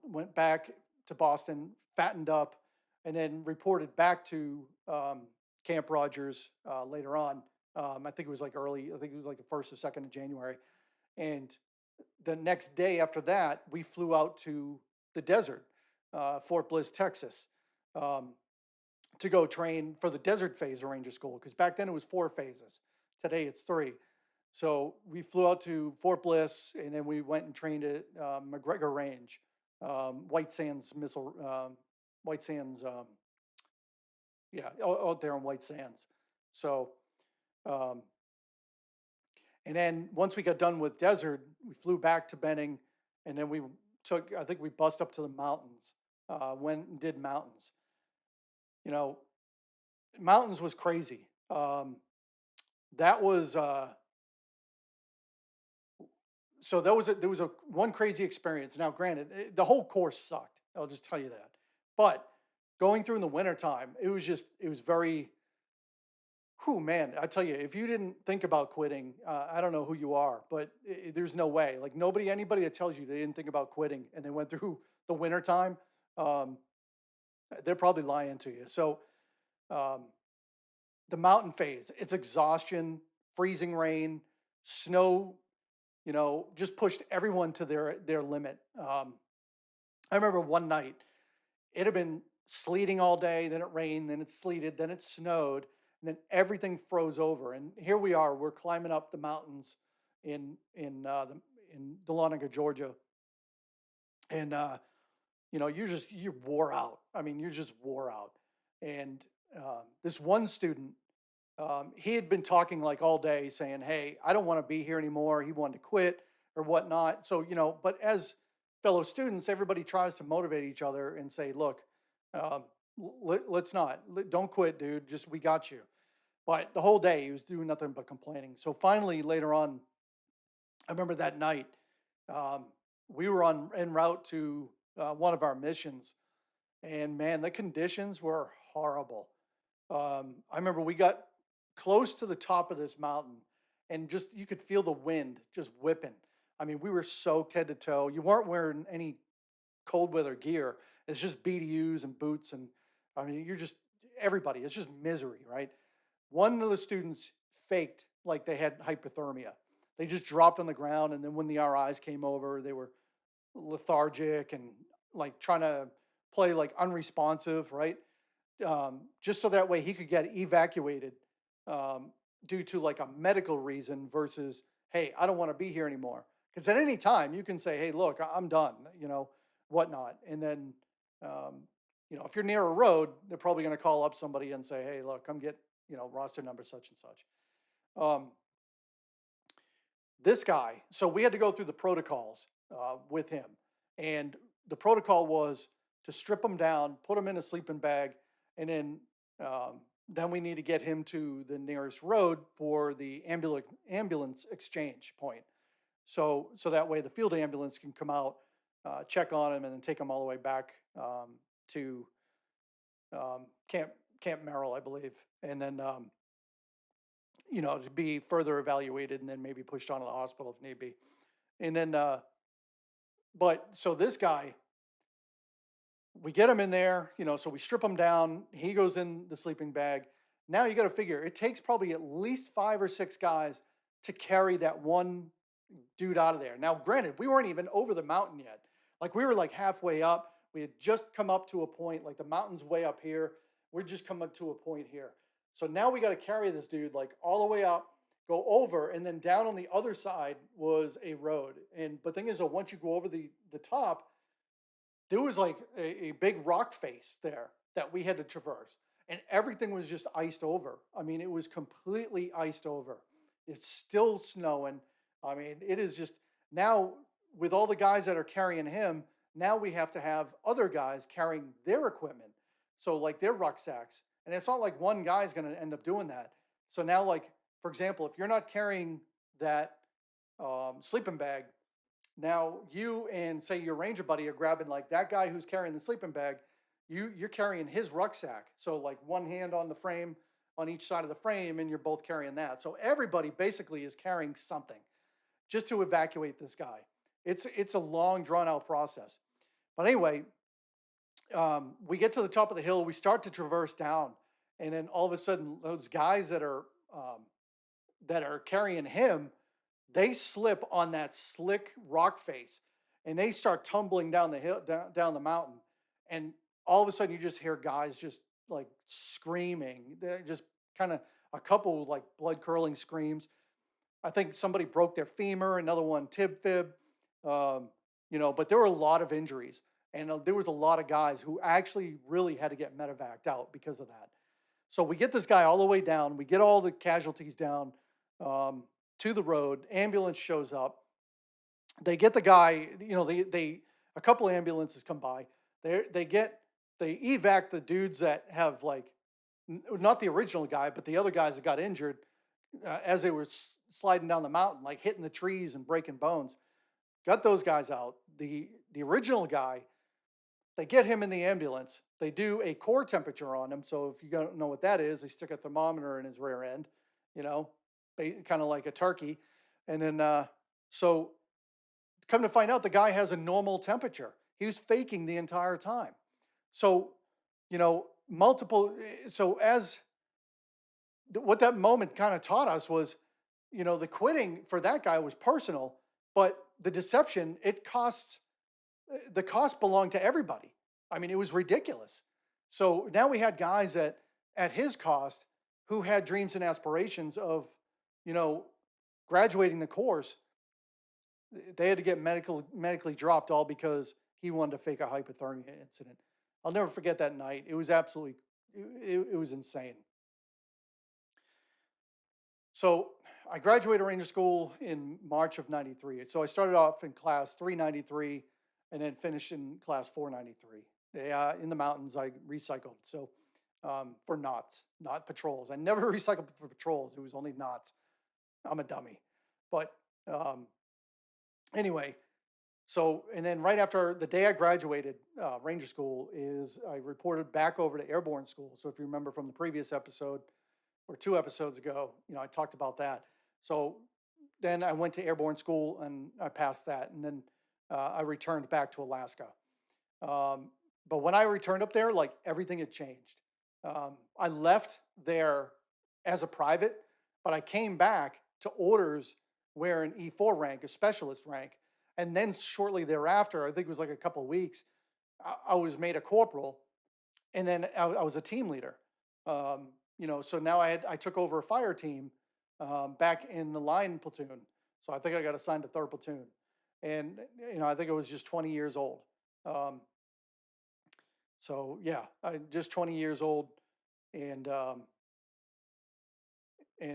Speaker 1: went back to Boston, fattened up, and then reported back to Camp Rogers later on. I think it was like the 1st or 2nd of January. And the next day after that, we flew out to the desert, Fort Bliss, Texas, to go train for the desert phase of Ranger School. Because back then it was 4 phases. Today it's 3. So we flew out to Fort Bliss, and then we went and trained at McGregor Range, White Sands, out there in White Sands. So, and then once we got done with desert, we flew back to Benning, and then I think we bussed up to the mountains, went and did mountains. Mountains was crazy. That was, so there was one crazy experience. Now, granted, the whole course sucked. I'll just tell you that. But going through in the wintertime, it was very, man, I tell you, if you didn't think about quitting, I don't know who you are, but there's no way. Like anybody that tells you they didn't think about quitting and they went through the wintertime, they're probably lying to you. So the mountain phase, it's exhaustion, freezing rain, snow, just pushed everyone to their limit. I remember one night, it had been sleeting all day, then it rained, then it sleeted, then it snowed, and then everything froze over. And here we are, we're climbing up the mountains in Dahlonega, Georgia. And you're wore out. I mean, you're just wore out. And this one student, he had been talking like all day saying, hey, I don't want to be here anymore. He wanted to quit or whatnot. So, but as fellow students, everybody tries to motivate each other and say, look, don't quit, dude. We got you. But the whole day he was doing nothing but complaining. So finally, later on, I remember that night, we were en route to one of our missions, and man, the conditions were horrible. I remember we got close to the top of this mountain, and you could feel the wind just whipping. I mean, we were soaked head to toe. You weren't wearing any cold weather gear. It's just BDUs and boots, and I mean, everybody. It's just misery, right? One of the students faked like they had hypothermia. They just dropped on the ground, and then when the RIs came over, they were lethargic and like trying to play like unresponsive, right? Just so that way he could get evacuated due to like a medical reason versus, hey, I don't want to be here anymore. Because at any time you can say, "Hey, look, I'm done," whatnot. And then, um, if you're near a road, they're probably going to call up somebody and say, "Hey, look, come get, roster number such and such." Um, this guy, so we had to go through the protocols with him, and the protocol was to strip him down, put him in a sleeping bag, and then we need to get him to the nearest road for the ambulance exchange point. So that way the field ambulance can come out, check on him, and then take him all the way back to Camp Merrill, I believe, and then to be further evaluated, and then maybe pushed on to the hospital if need be. And then, but so this guy, we get him in there, so we strip him down. He goes in the sleeping bag. Now you got to figure it takes probably at least 5 or 6 guys to carry that one dude out of there. Now, granted, we weren't even over the mountain yet. Like we were like halfway up. We had just come up to a point, like the mountain's way up here. We're just coming up to a point here. So now we got to carry this dude like all the way up, go over, and then down on the other side was a road. And but thing is, though, once you go over the top, there was like a big rock face there that we had to traverse, and everything was just iced over. I mean, it was completely iced over. It's still snowing. I mean, it is just now with all the guys that are carrying him. Now we have to have other guys carrying their equipment, so like their rucksacks. And it's not like one guy's going to end up doing that. So now, like for example, if you're not carrying that sleeping bag, now you and say your ranger buddy are grabbing like that guy who's carrying the sleeping bag. You're carrying his rucksack. So like one hand on the frame on each side of the frame, and you're both carrying that. So everybody basically is carrying something just to evacuate this guy. It's a long drawn out process. But anyway, we get to the top of the hill. We start to traverse down, and then all of a sudden, those guys that are carrying him, they slip on that slick rock face, and they start tumbling down the hill, down the mountain. And all of a sudden, you just hear guys just like screaming. They're just kind of a couple like blood curdling screams. I think somebody broke their femur, another one tib fib, but there were a lot of injuries. And there was a lot of guys who actually really had to get medevaced out because of that. So we get this guy all the way down. We get all the casualties down to the road. Ambulance shows up. They get the guy. They a couple of ambulances come by. They evac the dudes that have like not the original guy, but the other guys that got injured as they were sliding down the mountain, like hitting the trees and breaking bones. Got those guys out. The original guy. They get him in the ambulance. They do a core temperature on him. So if you don't know what that is, they stick a thermometer in his rear end, kind of like a turkey. And then, so come to find out, the guy has a normal temperature. He was faking the entire time. So, what that moment kind of taught us was, the quitting for that guy was personal, but the deception, the cost belonged to everybody. I mean, it was ridiculous. So now we had guys that at his cost who had dreams and aspirations of, graduating the course. They had to get medically dropped all because he wanted to fake a hypothermia incident. I'll never forget that night. It was absolutely, it was insane. So I graduated Ranger School in March of '93. So I started off in class 393 and then finished in class 493. In the mountains, I recycled. So for knots, not patrols. I never recycled for patrols. It was only knots. I'm a dummy. But anyway, so, and then right after the day I graduated Ranger School is I reported back over to Airborne School. So if you remember from the previous episode or 2 episodes ago, I talked about that. So then I went to Airborne School and I passed that. And then I returned back to Alaska. But when I returned up there, like everything had changed. I left there as a private, but I came back to orders wearing E4 rank, a specialist rank. And then shortly thereafter, I think it was like a couple of weeks, I was made a corporal, and then I was a team leader. So now I took over a fire team back in the line platoon. So I think I got assigned to 3rd platoon. and I think I was just 20 years old. Um, so yeah, I just 20 years old, and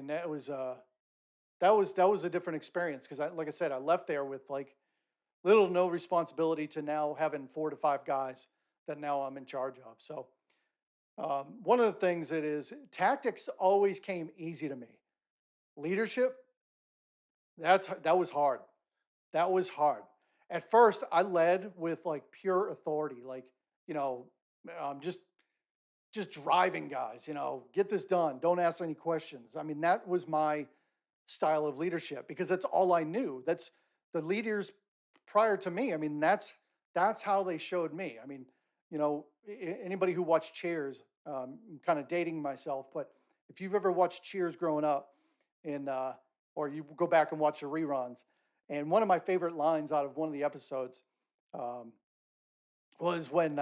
Speaker 1: that was a different experience because like I said, I left there with like little to no responsibility to now having 4 to 5 guys that now I'm in charge of. So one of the things that is tactics always came easy to me. Leadership, that was hard. That was hard. At first, I led with like pure authority, like you know, just driving guys. Get this done. Don't ask any questions. I mean, that was my style of leadership because that's all I knew. That's the leaders prior to me. I mean, that's how they showed me. I mean, anybody who watched Cheers, I'm kind of dating myself, but if you've ever watched Cheers growing up, and or you go back and watch the reruns, and one of my favorite lines out of one of the episodes um, was when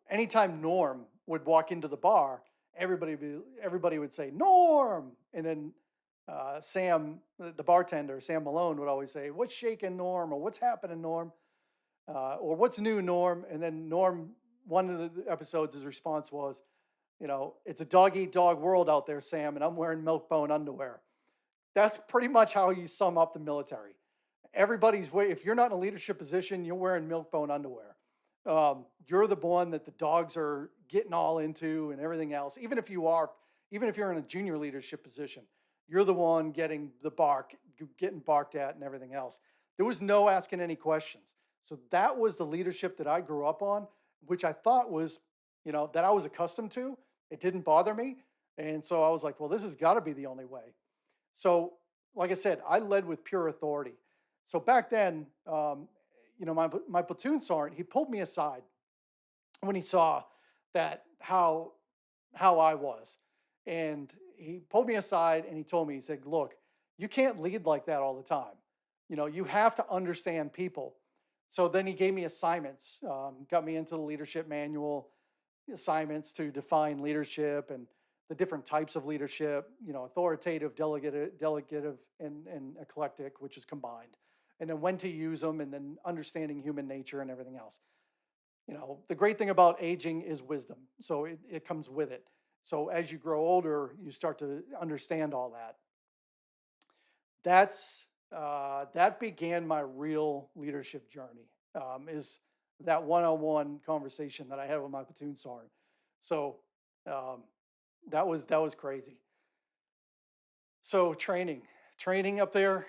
Speaker 1: anytime Norm would walk into the bar, everybody would say Norm, and then Sam, the bartender, Sam Malone, would always say, "What's shaking, Norm?" or "What's happening, Norm?" Or "What's new, Norm?" And then Norm, one of the episodes, his response was, "It's a dog eat dog world out there, Sam, and I'm wearing milk bone underwear." That's pretty much how you sum up the military. Everybody's way. If you're not in a leadership position, you're wearing milk bone underwear. You're the one that the dogs are getting all into and everything else. Even if you're in a junior leadership position, you're the one getting getting barked at and everything else. There was no asking any questions. So that was the leadership that I grew up on, which I thought was, that I was accustomed to. It didn't bother me. And so I was like, well, this has got to be the only way. So, like I said, I led with pure authority. So back then, my platoon sergeant, he pulled me aside when he saw that how I was, and he pulled me aside and he told me, he said, "Look, you can't lead like that all the time. You have to understand people." So then he gave me assignments, got me into the leadership manual, assignments to define leadership and the different types of leadership, authoritative, delegative, and eclectic, which is combined, and then when to use them, and then understanding human nature and everything else. The great thing about aging is wisdom. So it comes with it. So as you grow older, you start to understand all that. That began my real leadership journey. Is that one-on-one conversation that I had with my platoon sergeant. So um, that was crazy. So training up there,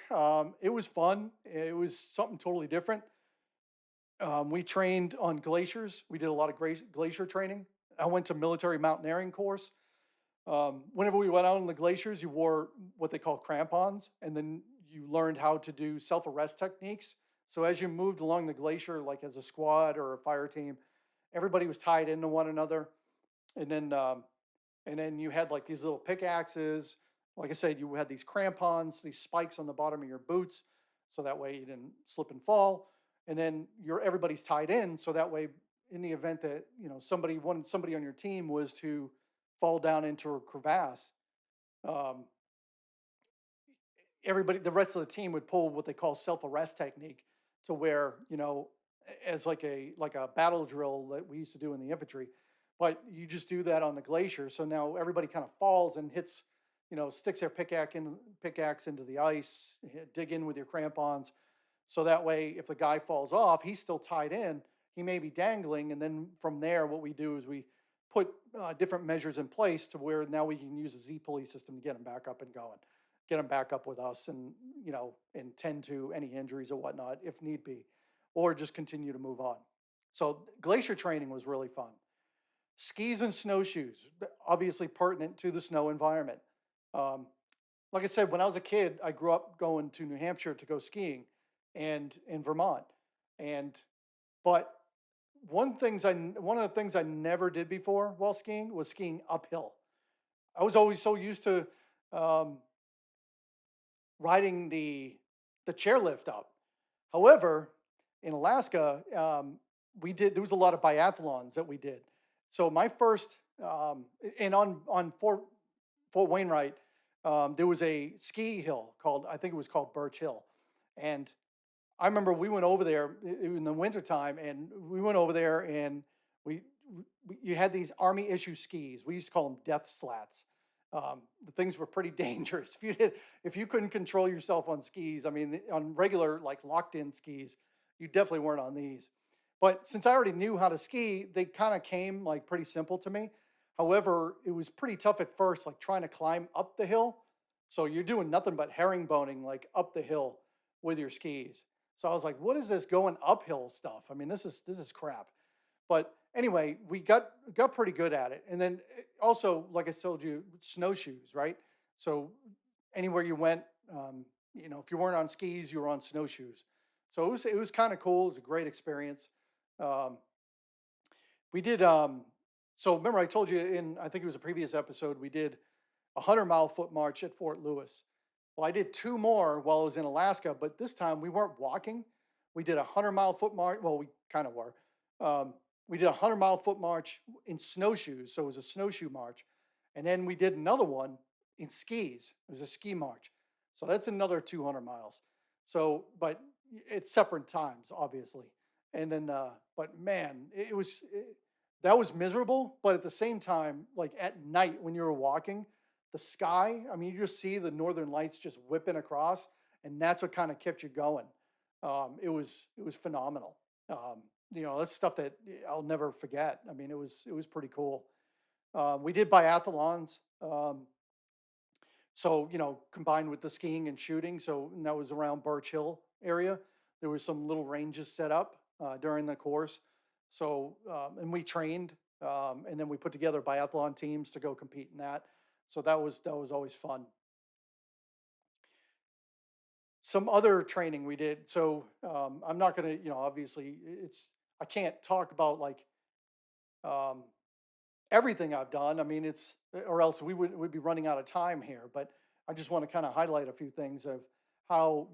Speaker 1: it was fun. It was something totally different. We trained on glaciers. We did a lot of glacier training. I went to military mountaineering course. Whenever we went out on the glaciers, you wore what they call crampons, and then you learned how to do self-arrest techniques. So as you moved along the glacier, like as a squad or a fire team, everybody was tied into one another, and then you had like these little pickaxes. Like I said, you had these crampons, these spikes on the bottom of your boots, so that way you didn't slip and fall. And then everybody's tied in, so that way, in the event that somebody on your team was to fall down into a crevasse, um, the rest of the team would pull what they call self-arrest technique, to where as like a battle drill that we used to do in the infantry, but you just do that on the glacier. So now everybody kind of falls and hits, sticks their pickaxe into the ice, dig in with your crampons. So that way, if the guy falls off, he's still tied in. He may be dangling, and then from there, what we do is we put different measures in place to where now we can use a Z pulley system to get him back up and going, get him back up with us, and and tend to any injuries or whatnot if need be, or just continue to move on. So glacier training was really fun. Skis and snowshoes, obviously pertinent to the snow environment. Um, like I said, when I was a kid, I grew up going to New Hampshire to go skiing, and in Vermont. And but one of the things I never did before while skiing was skiing uphill. I was always so used to um, riding the chairlift up. However, in Alaska, there was a lot of biathlons that we did. So my first and on Fort Wainwright, there was a ski hill called, I think it was called Birch Hill, and I remember we went over there in the wintertime, and we went over there, and we, you had these army issue skis. We used to call them death slats. The things were pretty dangerous. If you couldn't control yourself on skis, I mean, on regular like locked in skis, you definitely weren't on these. But since I already knew how to ski, they kind of came like pretty simple to me. However, it was pretty tough at first, like trying to climb up the hill. So you're doing nothing but herringboning like up the hill with your skis. So I was like, what is this going uphill stuff? I mean, this is crap. But anyway, we got pretty good at it. And then also, like I told you, snowshoes, right? So anywhere you went, if you weren't on skis, you were on snowshoes. So it was kind of cool. It was a great experience. Um, we did. So remember, I told you in I think it was a previous episode, we did a 100-mile foot march at Fort Lewis. Well, I did two more while I was in Alaska, but this time we weren't walking. We did a 100-mile foot march. Well, we kind of were. Um, we did a 100-mile foot march in snowshoes, so it was a snowshoe march. And then we did another one in skis. It was a ski march. So that's another 200 miles. So, but it's separate times, obviously. And then, but man, that was miserable. But at the same time, like at night when you were walking, the sky, I mean, you just see the northern lights just whipping across, and that's what kind of kept you going. It was phenomenal. That's stuff that I'll never forget. I mean, it was pretty cool. We did biathlons. So, combined with the skiing and shooting. So and that was around Birch Hill area. There was some little ranges set up during the course. So, and we trained, and then we put together biathlon teams to go compete in that. So that was always fun. Some other training we did. So I'm not going to, obviously I can't talk about like um, everything I've done. I mean, or else we'd be running out of time here. But I just want to kind of highlight a few things of how,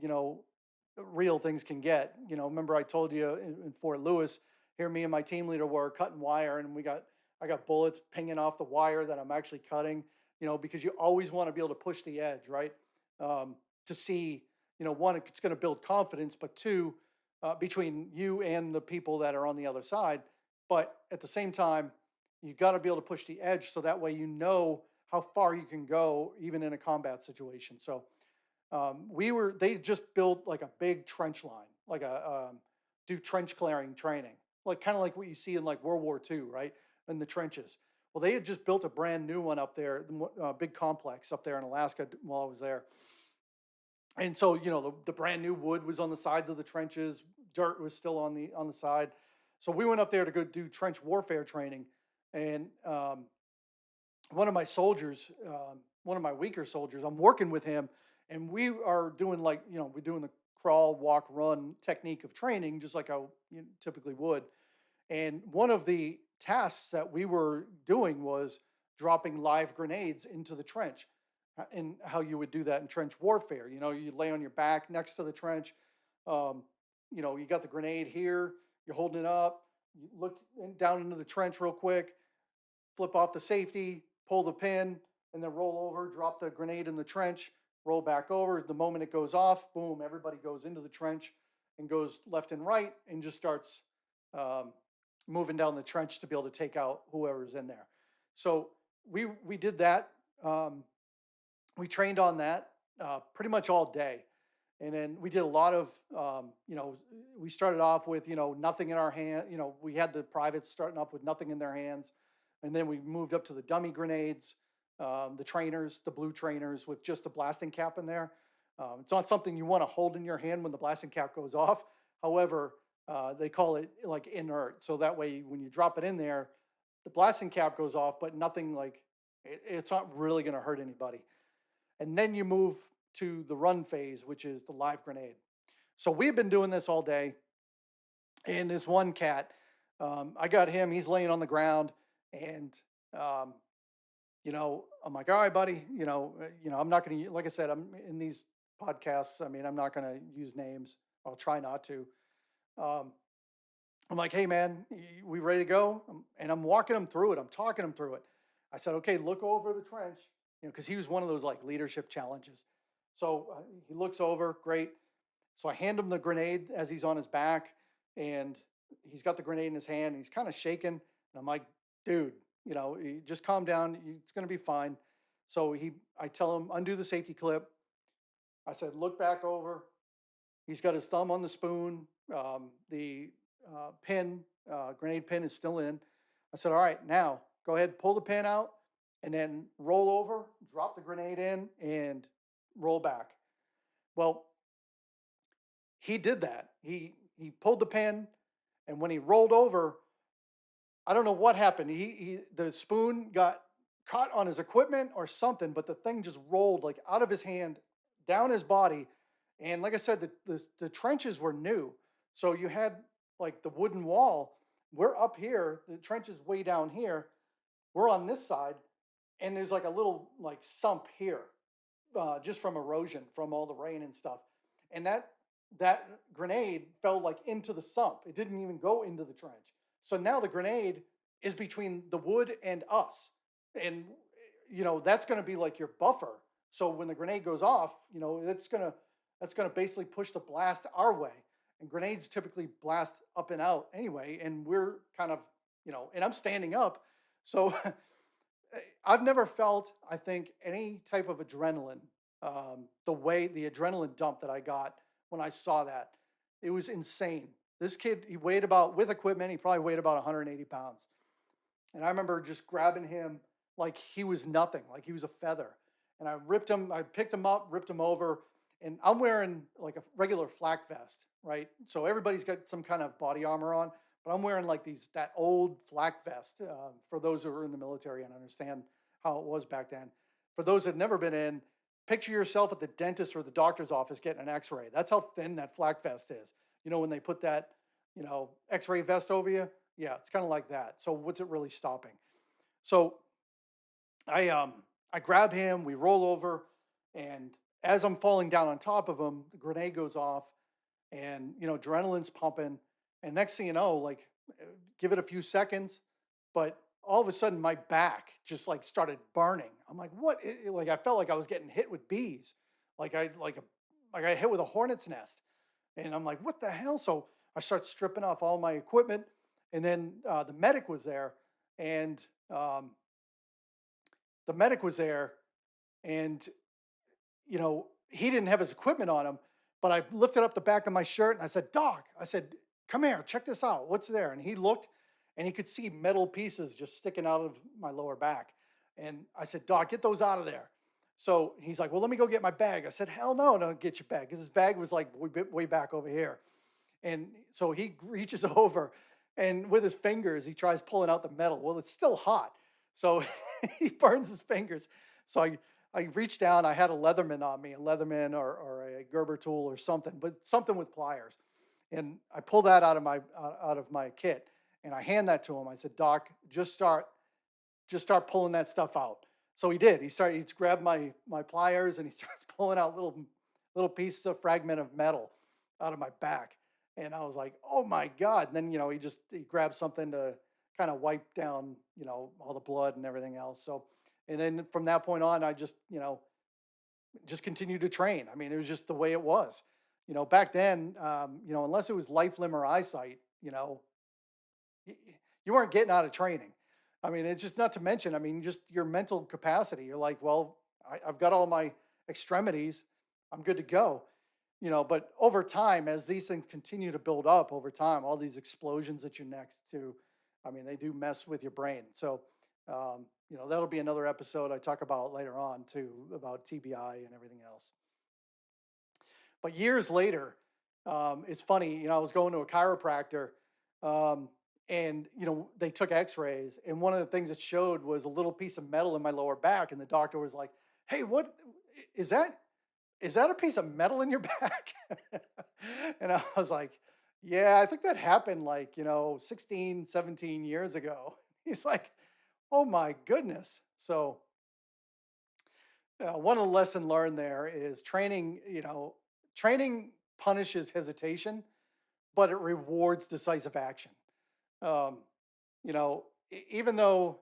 Speaker 1: real things can get. Remember I told you in Fort Lewis, here me and my team leader were cutting wire, and I got bullets pinging off the wire that I'm actually cutting, because you always want to be able to push the edge, right? To see, one, it's going to build confidence, but two, between you and the people that are on the other side. But at the same time, you got to be able to push the edge so that way you know how far you can go, even in a combat situation. So they just built like a big trench line, like do trench clearing training, like kind of like what you see in like World War II, right? In the trenches. Well, they had just built a brand new one up there, big complex up there in Alaska while I was there. And so, the brand new wood was on the sides of the trenches, dirt was still on the side. So we went up there to go do trench warfare training, and one of my soldiers, one of my weaker soldiers, I'm working with him, and we are doing like, we're doing the crawl, walk, run technique of training, just like I typically would. And one of the tasks that we were doing was dropping live grenades into the trench, and how you would do that in trench warfare. You lay on your back next to the trench. You got the grenade here, you're holding it up, you look down into the trench real quick, flip off the safety, pull the pin, and then roll over, drop the grenade in the trench, roll back over. The moment it goes off, boom, everybody goes into the trench and goes left and right and just starts moving down the trench to be able to take out whoever's in there. So we did that. We trained on that pretty much all day. And then we did a lot of, we started off with, nothing in our hand. We had the privates starting off with nothing in their hands. And then we moved up to the dummy grenades, the trainers, the blue trainers with just a blasting cap in there. It's not something you want to hold in your hand when the blasting cap goes off. However, they call it like inert. So that way, when you drop it in there, the blasting cap goes off, but nothing like, it's not really going to hurt anybody. And then you move to the run phase, which is the live grenade. So we've been doing this all day. And this one cat, I got him, he's laying on the ground, and I'm like, all right, buddy, I'm not going to, like I said, I'm in these podcasts. I mean, I'm not going to use names. I'll try not to. I'm like, hey man, we ready to go? And I'm walking him through it. I'm talking him through it. I said, okay, look over the trench, because he was one of those like leadership challenges. So he looks over, great. So I hand him the grenade as he's on his back, and he's got the grenade in his hand, and he's kind of shaking. And I'm like, dude, just calm down. It's going to be fine. So I tell him, undo the safety clip. I said, look back over. He's got his thumb on the spoon. The grenade pin is still in. I said, all right, now go ahead, pull the pin out, and then roll over, drop the grenade in, and roll back. Well, he did that. He pulled the pin, and when he rolled over, I don't know what happened. The spoon got caught on his equipment or something, but the thing just rolled like out of his hand, down his body. And like I said, the trenches were new. So you had like the wooden wall. We're up here, the trench is way down here. We're on this side, and there's like a little like sump here, just from erosion from all the rain and stuff. And that grenade fell like into the sump. It didn't even go into the trench. So now the grenade is between the wood and us. And that's going to be like your buffer. So when the grenade goes off, that's going to basically push the blast our way. And grenades typically blast up and out anyway, and we're kind of, and I'm standing up. So I've never felt, I think, any type of adrenaline, the adrenaline dump that I got when I saw that. It was insane. This kid, he weighed about, with equipment, he probably weighed about 180 pounds. And I remember just grabbing him like he was nothing, like he was a feather. And I picked him up, ripped him over, and I'm wearing like a regular flak vest, right? So everybody's got some kind of body armor on, but I'm wearing like that old flak vest, for those who are in the military and understand how it was back then. For those that have never been in, picture yourself at the dentist or the doctor's office getting an x-ray. That's how thin that flak vest is. When they put that, x-ray vest over you, yeah, it's kind of like that. So what's it really stopping? So I grab him, we roll over, and as I'm falling down on top of him, the grenade goes off, and adrenaline's pumping, and next thing you know, like, give it a few seconds, but all of a sudden my back just like started burning. I'm like, what? Like I felt like I was getting hit with bees, like I got hit with a hornet's nest, and I'm like, what the hell? So I start stripping off all my equipment, and then the medic was there, and the medic was there, and he didn't have his equipment on him, but I lifted up the back of my shirt and I said, Doc, I said, come here, check this out. What's there? And he looked, and he could see metal pieces just sticking out of my lower back. And I said, Doc, get those out of there. So he's like, well, let me go get my bag. I said, hell no, don't get your bag. Because his bag was like way back over here. And so he reaches over, and with his fingers, he tries pulling out the metal. Well, it's still hot. So he burns his fingers. So I reached down. I had a Leatherman on me, a Leatherman or a Gerber tool or something, but something with pliers. And I pulled that out of my kit, and I hand that to him. I said, Doc, just start pulling that stuff out. So he did. He grabbed my pliers, and he starts pulling out little pieces of fragment of metal out of my back. And I was like, oh my God. And then, he grabbed something to kind of wipe down, all the blood and everything else. So, and then from that point on, I just continued to train. I mean, it was just the way it was. Back then, unless it was life, limb, or eyesight, you weren't getting out of training. I mean, it's just, not to mention, I mean, just your mental capacity. You're like, well, I've got all my extremities. I'm good to go. But over time, as these things continue to build up over time, all these explosions that you're next to, I mean, they do mess with your brain. So, that'll be another episode I talk about later on too, about TBI and everything else. But years later, it's funny, I was going to a chiropractor, and, they took x-rays, and one of the things it showed was a little piece of metal in my lower back. And the doctor was like, hey, what is that? Is that a piece of metal in your back? And I was like, yeah, I think that happened like, 16, 17 years ago. He's like, oh my goodness. So one of the lessons learned there is training punishes hesitation, but it rewards decisive action. Um, Even though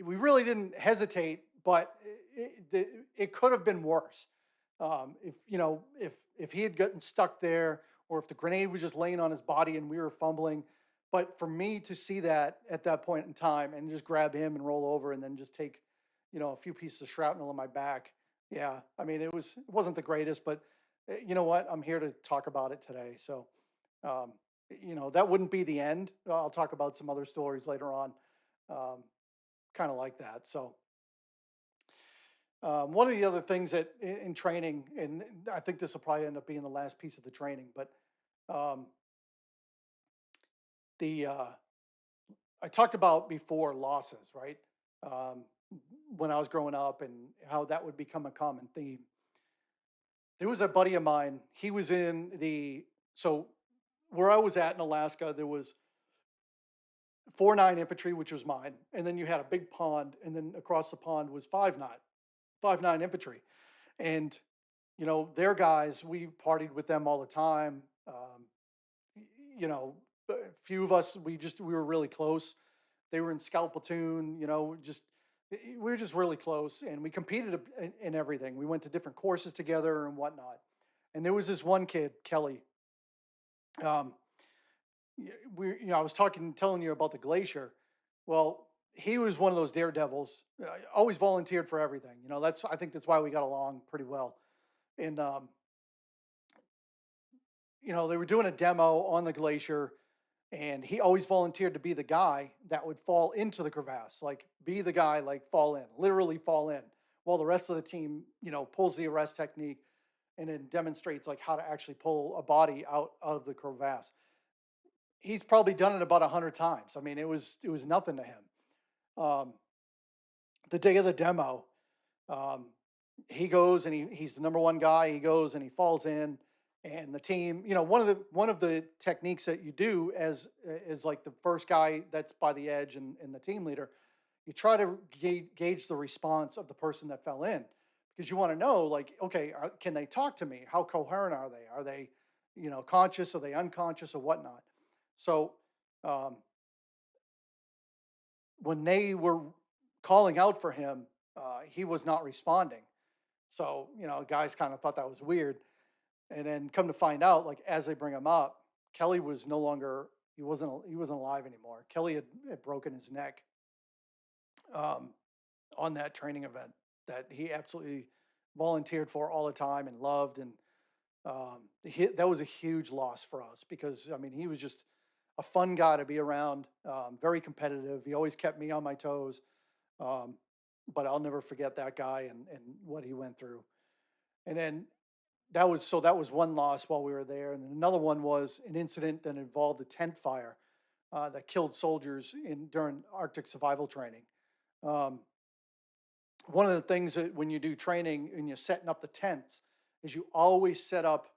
Speaker 1: we really didn't hesitate, but it could have been worse. If if he had gotten stuck there, or if the grenade was just laying on his body and we were fumbling. But for me to see that at that point in time and just grab him and roll over and then just take, a few pieces of shrapnel in my back. Yeah, I mean, it wasn't the greatest, but you know what? I'm here to talk about it today. So, um, that wouldn't be the end. I'll talk about some other stories later on, um, kind of like that. So, one of the other things that in training, and I think this will probably end up being the last piece of the training, but um, the I talked about before losses, right? Um, when I was growing up and how that would become a common theme. There was a buddy of mine. He was in so where I was at in Alaska, there was 4-9 infantry, which was mine, and then you had a big pond, and then across the pond was 5-9 infantry, and their guys. We partied with them all the time. A few of us, we were really close. They were in scout platoon, we were just really close, and we competed in everything. We went to different courses together and whatnot. And there was this one kid, Kelly. Um, I was telling you about the Glacier. Well, he was one of those daredevils. Always volunteered for everything. I think that's why we got along pretty well. And they were doing a demo on the Glacier, and he always volunteered to be the guy that would fall into the crevasse, like be the guy, like fall in, literally fall in, while the rest of the team, pulls the arrest technique and then demonstrates like how to actually pull a body out of the crevasse. He's probably done it about 100 times. I mean, it was nothing to him. Um, the day of the demo, um, he goes and he's the number one guy. He goes and he falls in, and the team, one of the techniques that you do as is like the first guy that's by the edge and the team leader, you try to gauge the response of the person that fell in, because you want to know, like, okay, can they talk to me? How coherent are they? Are they, conscious? Are they unconscious or whatnot? So um, when they were calling out for him, he was not responding. So, guys kind of thought that was weird. And then come to find out, like as they bring him up, Kelly was no longer, he wasn't alive anymore. Kelly had broken his neck um, on that training event that he absolutely volunteered for all the time and loved. And that was a huge loss for us, because I mean, he was just a fun guy to be around, very competitive. He always kept me on my toes. Um, but I'll never forget that guy and what he went through. And then that was one loss while we were there, and another one was an incident that involved a tent fire that killed soldiers during Arctic survival training. Um, One of the things that when you do training and you're setting up the tents is you always set up,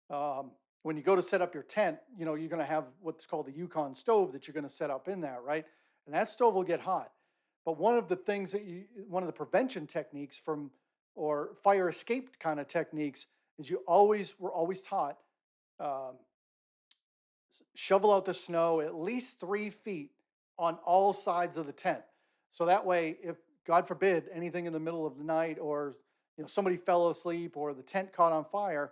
Speaker 1: um, when you go to set up your tent, you're going to have what's called the Yukon stove that you're going to set up in there, right? And that stove will get hot. But one of the prevention techniques or fire escape kind of techniques is we're always taught, um, shovel out the snow at least 3 feet on all sides of the tent. So that way, if God forbid anything in the middle of the night, or somebody fell asleep or the tent caught on fire,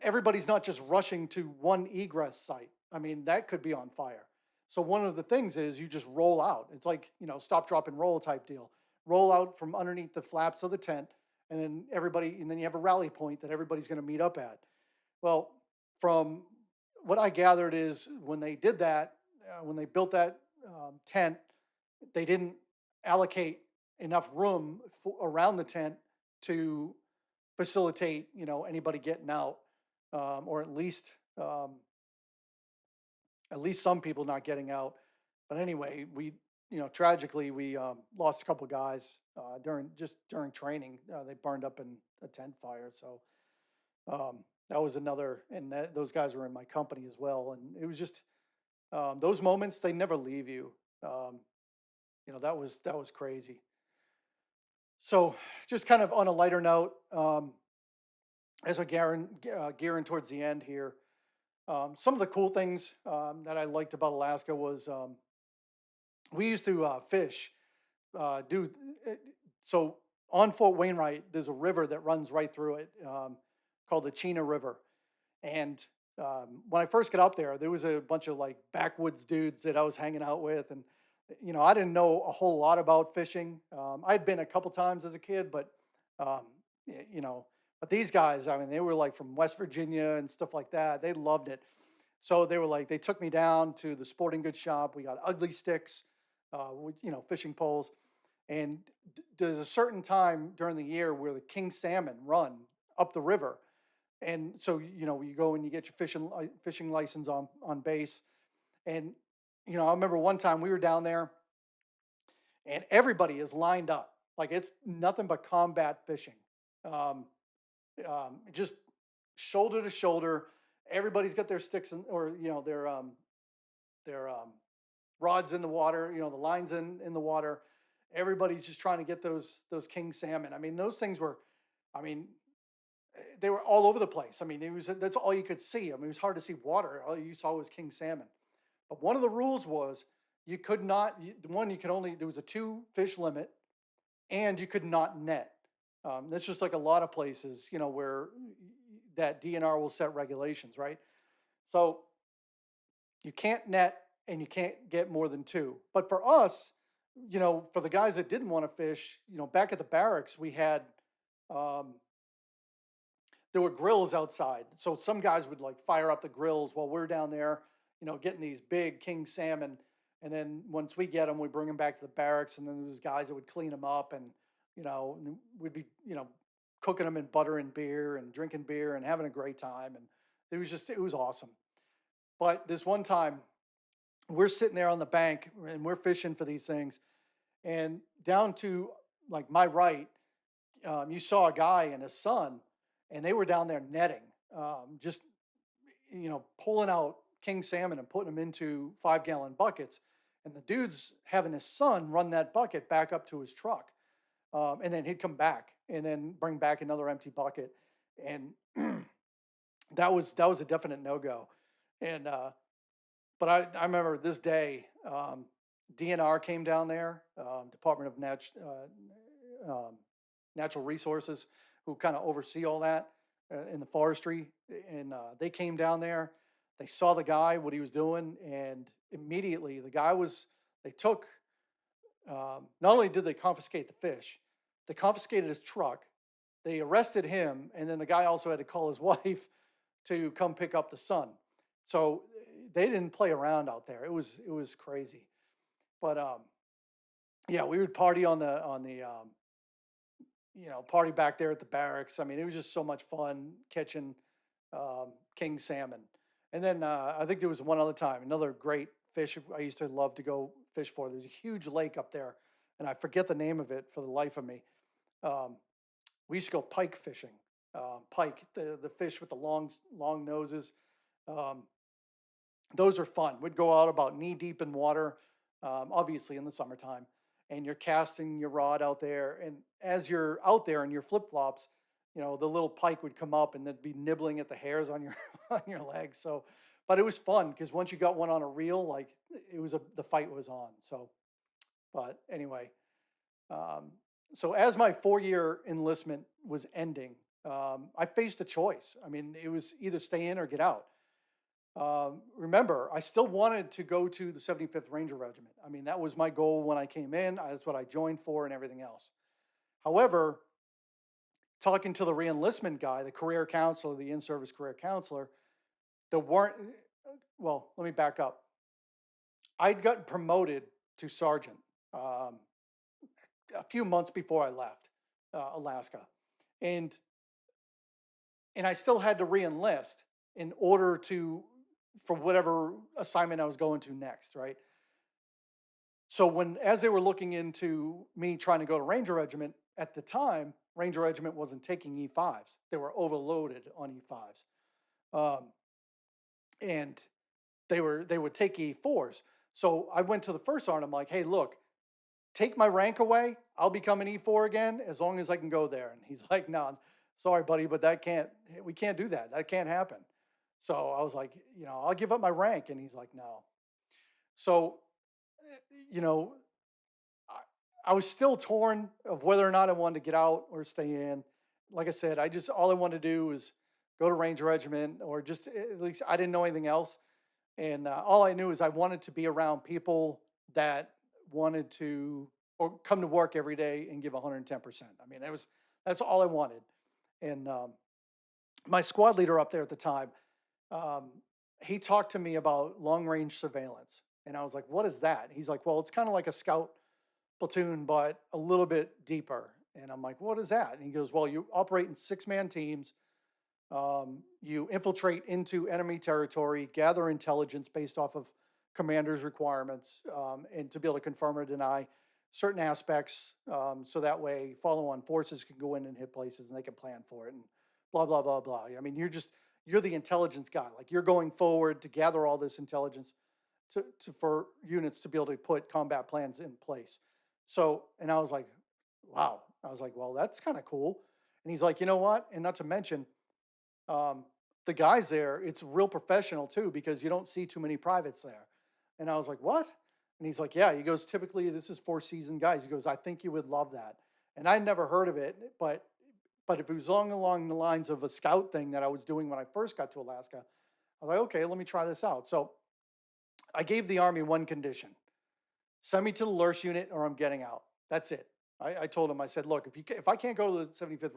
Speaker 1: everybody's not just rushing to one egress site. I mean, that could be on fire. So one of the things is you just roll out. It's like, stop, drop, and roll type deal. Roll out from underneath the flaps of the tent, and then you have a rally point that everybody's going to meet up at. Well, from what I gathered is when they did that, when they built that tent, they didn't allocate enough room around the tent to facilitate, anybody getting out, or um, at least some people not getting out. But anyway, tragically, we lost a couple guys during training. They burned up in a tent fire. So that was another, and those guys were in my company as well. And it was just those moments, they never leave you. Um, that was crazy. So just kind of on a lighter note, as we're gearing towards the end here, some of the cool things that I liked about Alaska was we used to fish. Do so on Fort Wainwright, there's a river that runs right through it, called the Chena River. And when I first got up there, there was a bunch of like backwoods dudes that I was hanging out with, and I didn't know a whole lot about fishing. I'd been a couple times as a kid, but um, y- you know, but these guys, I mean, they were like from West Virginia and stuff like that. They loved it. So they were like, they took me down to the sporting goods shop. We got ugly sticks, with, fishing poles. And there's a certain time during the year where the king salmon run up the river. And so, you go and you get your fishing license on base. And, I remember one time we were down there and everybody is lined up. Like it's nothing but combat fishing. Um, just shoulder to shoulder. Everybody's got their sticks or their rods in the water. The lines in the water. Everybody's just trying to get those king salmon. I mean, those things were, I mean, they were all over the place. I mean, that's all you could see. I mean, it was hard to see water. All you saw was king salmon. But one of the rules was you could not. You could only there was a 2 fish limit, and you could not net. That's just like a lot of places, where that DNR will set regulations, right? So you can't net and you can't get more than 2. But for us, for the guys that didn't want to fish, back at the barracks, we had um, there were grills outside. So some guys would like fire up the grills while we're down there, getting these big king salmon. And then once we get them, we bring them back to the barracks. And then there was guys that would clean them up, and we'd be cooking them in butter and beer and drinking beer and having a great time. And it was awesome. But this one time, we're sitting there on the bank and we're fishing for these things, and down to like my right, you saw a guy and his son, and they were down there netting, just pulling out king salmon and putting them into 5-gallon buckets. And the dude's having his son run that bucket back up to his truck, and then he'd come back and then bring back another empty bucket, and that was a definite no go. And but I remember this day, DNR came down there, Department of Natural Resources, who kind of oversee all that in the forestry. And they came down there. They saw the guy, what he was doing, and immediately they took, not only did they confiscate the fish, they confiscated his truck, they arrested him, and then the guy also had to call his wife to come pick up the son. So they didn't play around out there. It was crazy. But yeah, we would party on the party back there at the barracks. I mean, it was just so much fun catching king salmon. And then I think there was one other time, another great fish I used to love to go fish for. There's a huge lake up there, and I forget the name of it for the life of me. Um, we used to go pike fishing. Pike, the fish with the long noses. Um, those are fun. We'd go out about knee deep in water, obviously in the summertime, and you're casting your rod out there. And as you're out there in your flip flops, the little pike would come up and they'd be nibbling at the hairs on your on your legs. So, but it was fun because once you got one on a reel, like the fight was on. So, but anyway, um, so as my 4-year enlistment was ending, I faced a choice. I mean, it was either stay in or get out. Remember, I still wanted to go to the 75th Ranger Regiment. I mean, that was my goal when I came in. That's what I joined for and everything else. However, talking to the reenlistment guy, the career counselor, the in-service career counselor, there weren't, well, let me back up. I'd gotten promoted to sergeant a few months before I left Alaska. And I still had to reenlist in order for whatever assignment I was going to next, right? So as they were looking into me trying to go to Ranger Regiment, at the time, Ranger Regiment wasn't taking E5s. They were overloaded on E5s. And they would take E4s. So I went to the first sergeant. I'm like, hey, look, take my rank away. I'll become an E4 again as long as I can go there. And he's like, no, sorry, buddy, but we can't do that. That can't happen. So I was like, I'll give up my rank. And he's like, no. So, I was still torn of whether or not I wanted to get out or stay in. Like I said, all I wanted to do was go to Ranger Regiment, or just at least I didn't know anything else. And all I knew is I wanted to be around people that wanted to or come to work every day and give 110%. I mean, that's all I wanted. And my squad leader up there at the time, um, he talked to me about long range surveillance. And I was like, what is that? He's like, well, it's kind of like a scout platoon, but a little bit deeper. And I'm like, what is that? And he goes, well, you operate in 6-man teams. You infiltrate into enemy territory, gather intelligence based off of commanders' requirements, and to be able to confirm or deny certain aspects, so that way follow-on forces can go in and hit places and they can plan for it and blah, blah, blah, blah. I mean, you're the intelligence guy. Like, you're going forward to gather all this intelligence for units to be able to put combat plans in place. So, and I was like, wow. I was like, well, that's kind of cool. And he's like, you know what? And not to mention, um, the guys there, it's real professional too, because you don't see too many privates there. And I was like, what? And he's like, yeah. He goes, typically this is 4 seasoned guys. He goes, I think you would love that. And I'd never heard of it, but if it was along the lines of a scout thing that I was doing when I first got to Alaska, I was like, okay, let me try this out. So I gave the Army one condition: send me to the Lurch unit or I'm getting out. That's it. I told him, I said, look, if I can't go to the 75th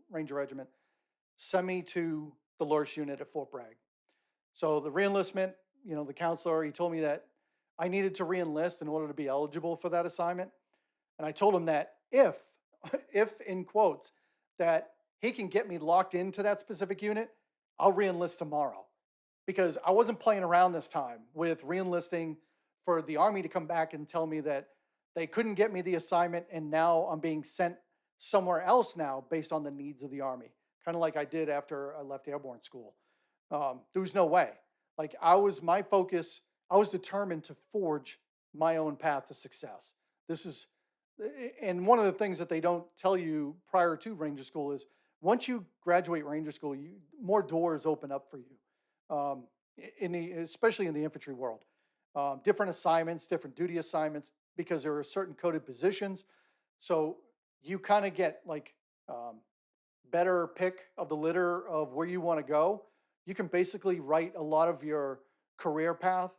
Speaker 1: Ranger Regiment, send me to the Lurch unit at Fort Bragg. So the reenlistment, the counselor, he told me that I needed to reenlist in order to be eligible for that assignment. And I told him that if in quotes, that he can get me locked into that specific unit, I'll reenlist tomorrow. Because I wasn't playing around this time with reenlisting for the Army to come back and tell me that they couldn't get me the assignment and now I'm being sent somewhere else now based on the needs of the Army. Kind of like I did after I left airborne school. There was no way. Like, my focus, I was determined to forge my own path to success. And one of the things that they don't tell you prior to Ranger School is once you graduate Ranger School, more doors open up for you, especially in the infantry world. Different assignments, different duty assignments, because there are certain coded positions. So you kind of get like better pick of the litter of where you want to go. You can basically write a lot of your career path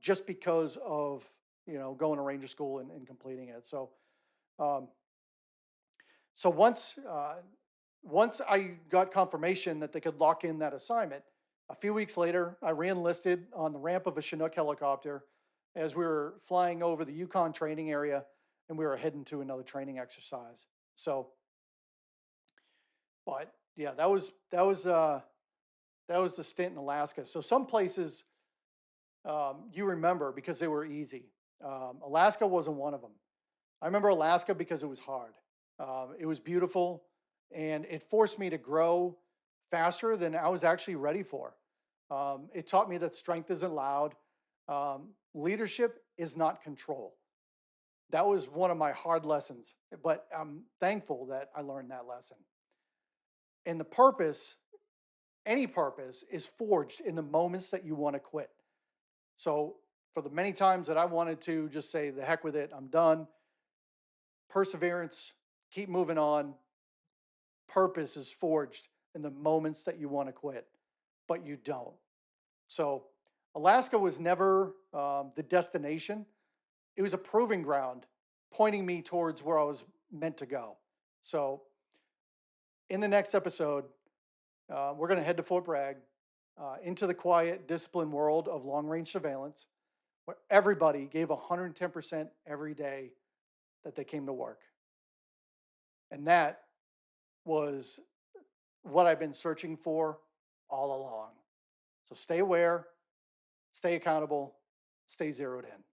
Speaker 1: just because of going to Ranger School and completing it. So um, once I got confirmation that they could lock in that assignment, a few weeks later, I reenlisted on the ramp of a Chinook helicopter as we were flying over the Yukon Training Area, and we were heading to another training exercise. So, but yeah, that was the stint in Alaska. So some places you remember because they were easy. Alaska wasn't one of them. I remember Alaska because it was hard. It was beautiful, and it forced me to grow faster than I was actually ready for. It taught me that strength isn't loud. Leadership is not control. That was one of my hard lessons, but I'm thankful that I learned that lesson. And the purpose, any purpose, is forged in the moments that you want to quit. So for the many times that I wanted to just say, the heck with it, I'm done, perseverance, keep moving on, purpose is forged in the moments that you want to quit, but you don't. So Alaska was never the destination. It was a proving ground pointing me towards where I was meant to go. So in the next episode, we're going to head to Fort Bragg, into the quiet, disciplined world of long-range surveillance, where everybody gave 110% every day that they came to work. And that was what I've been searching for all along. So stay aware, stay accountable, stay zeroed in.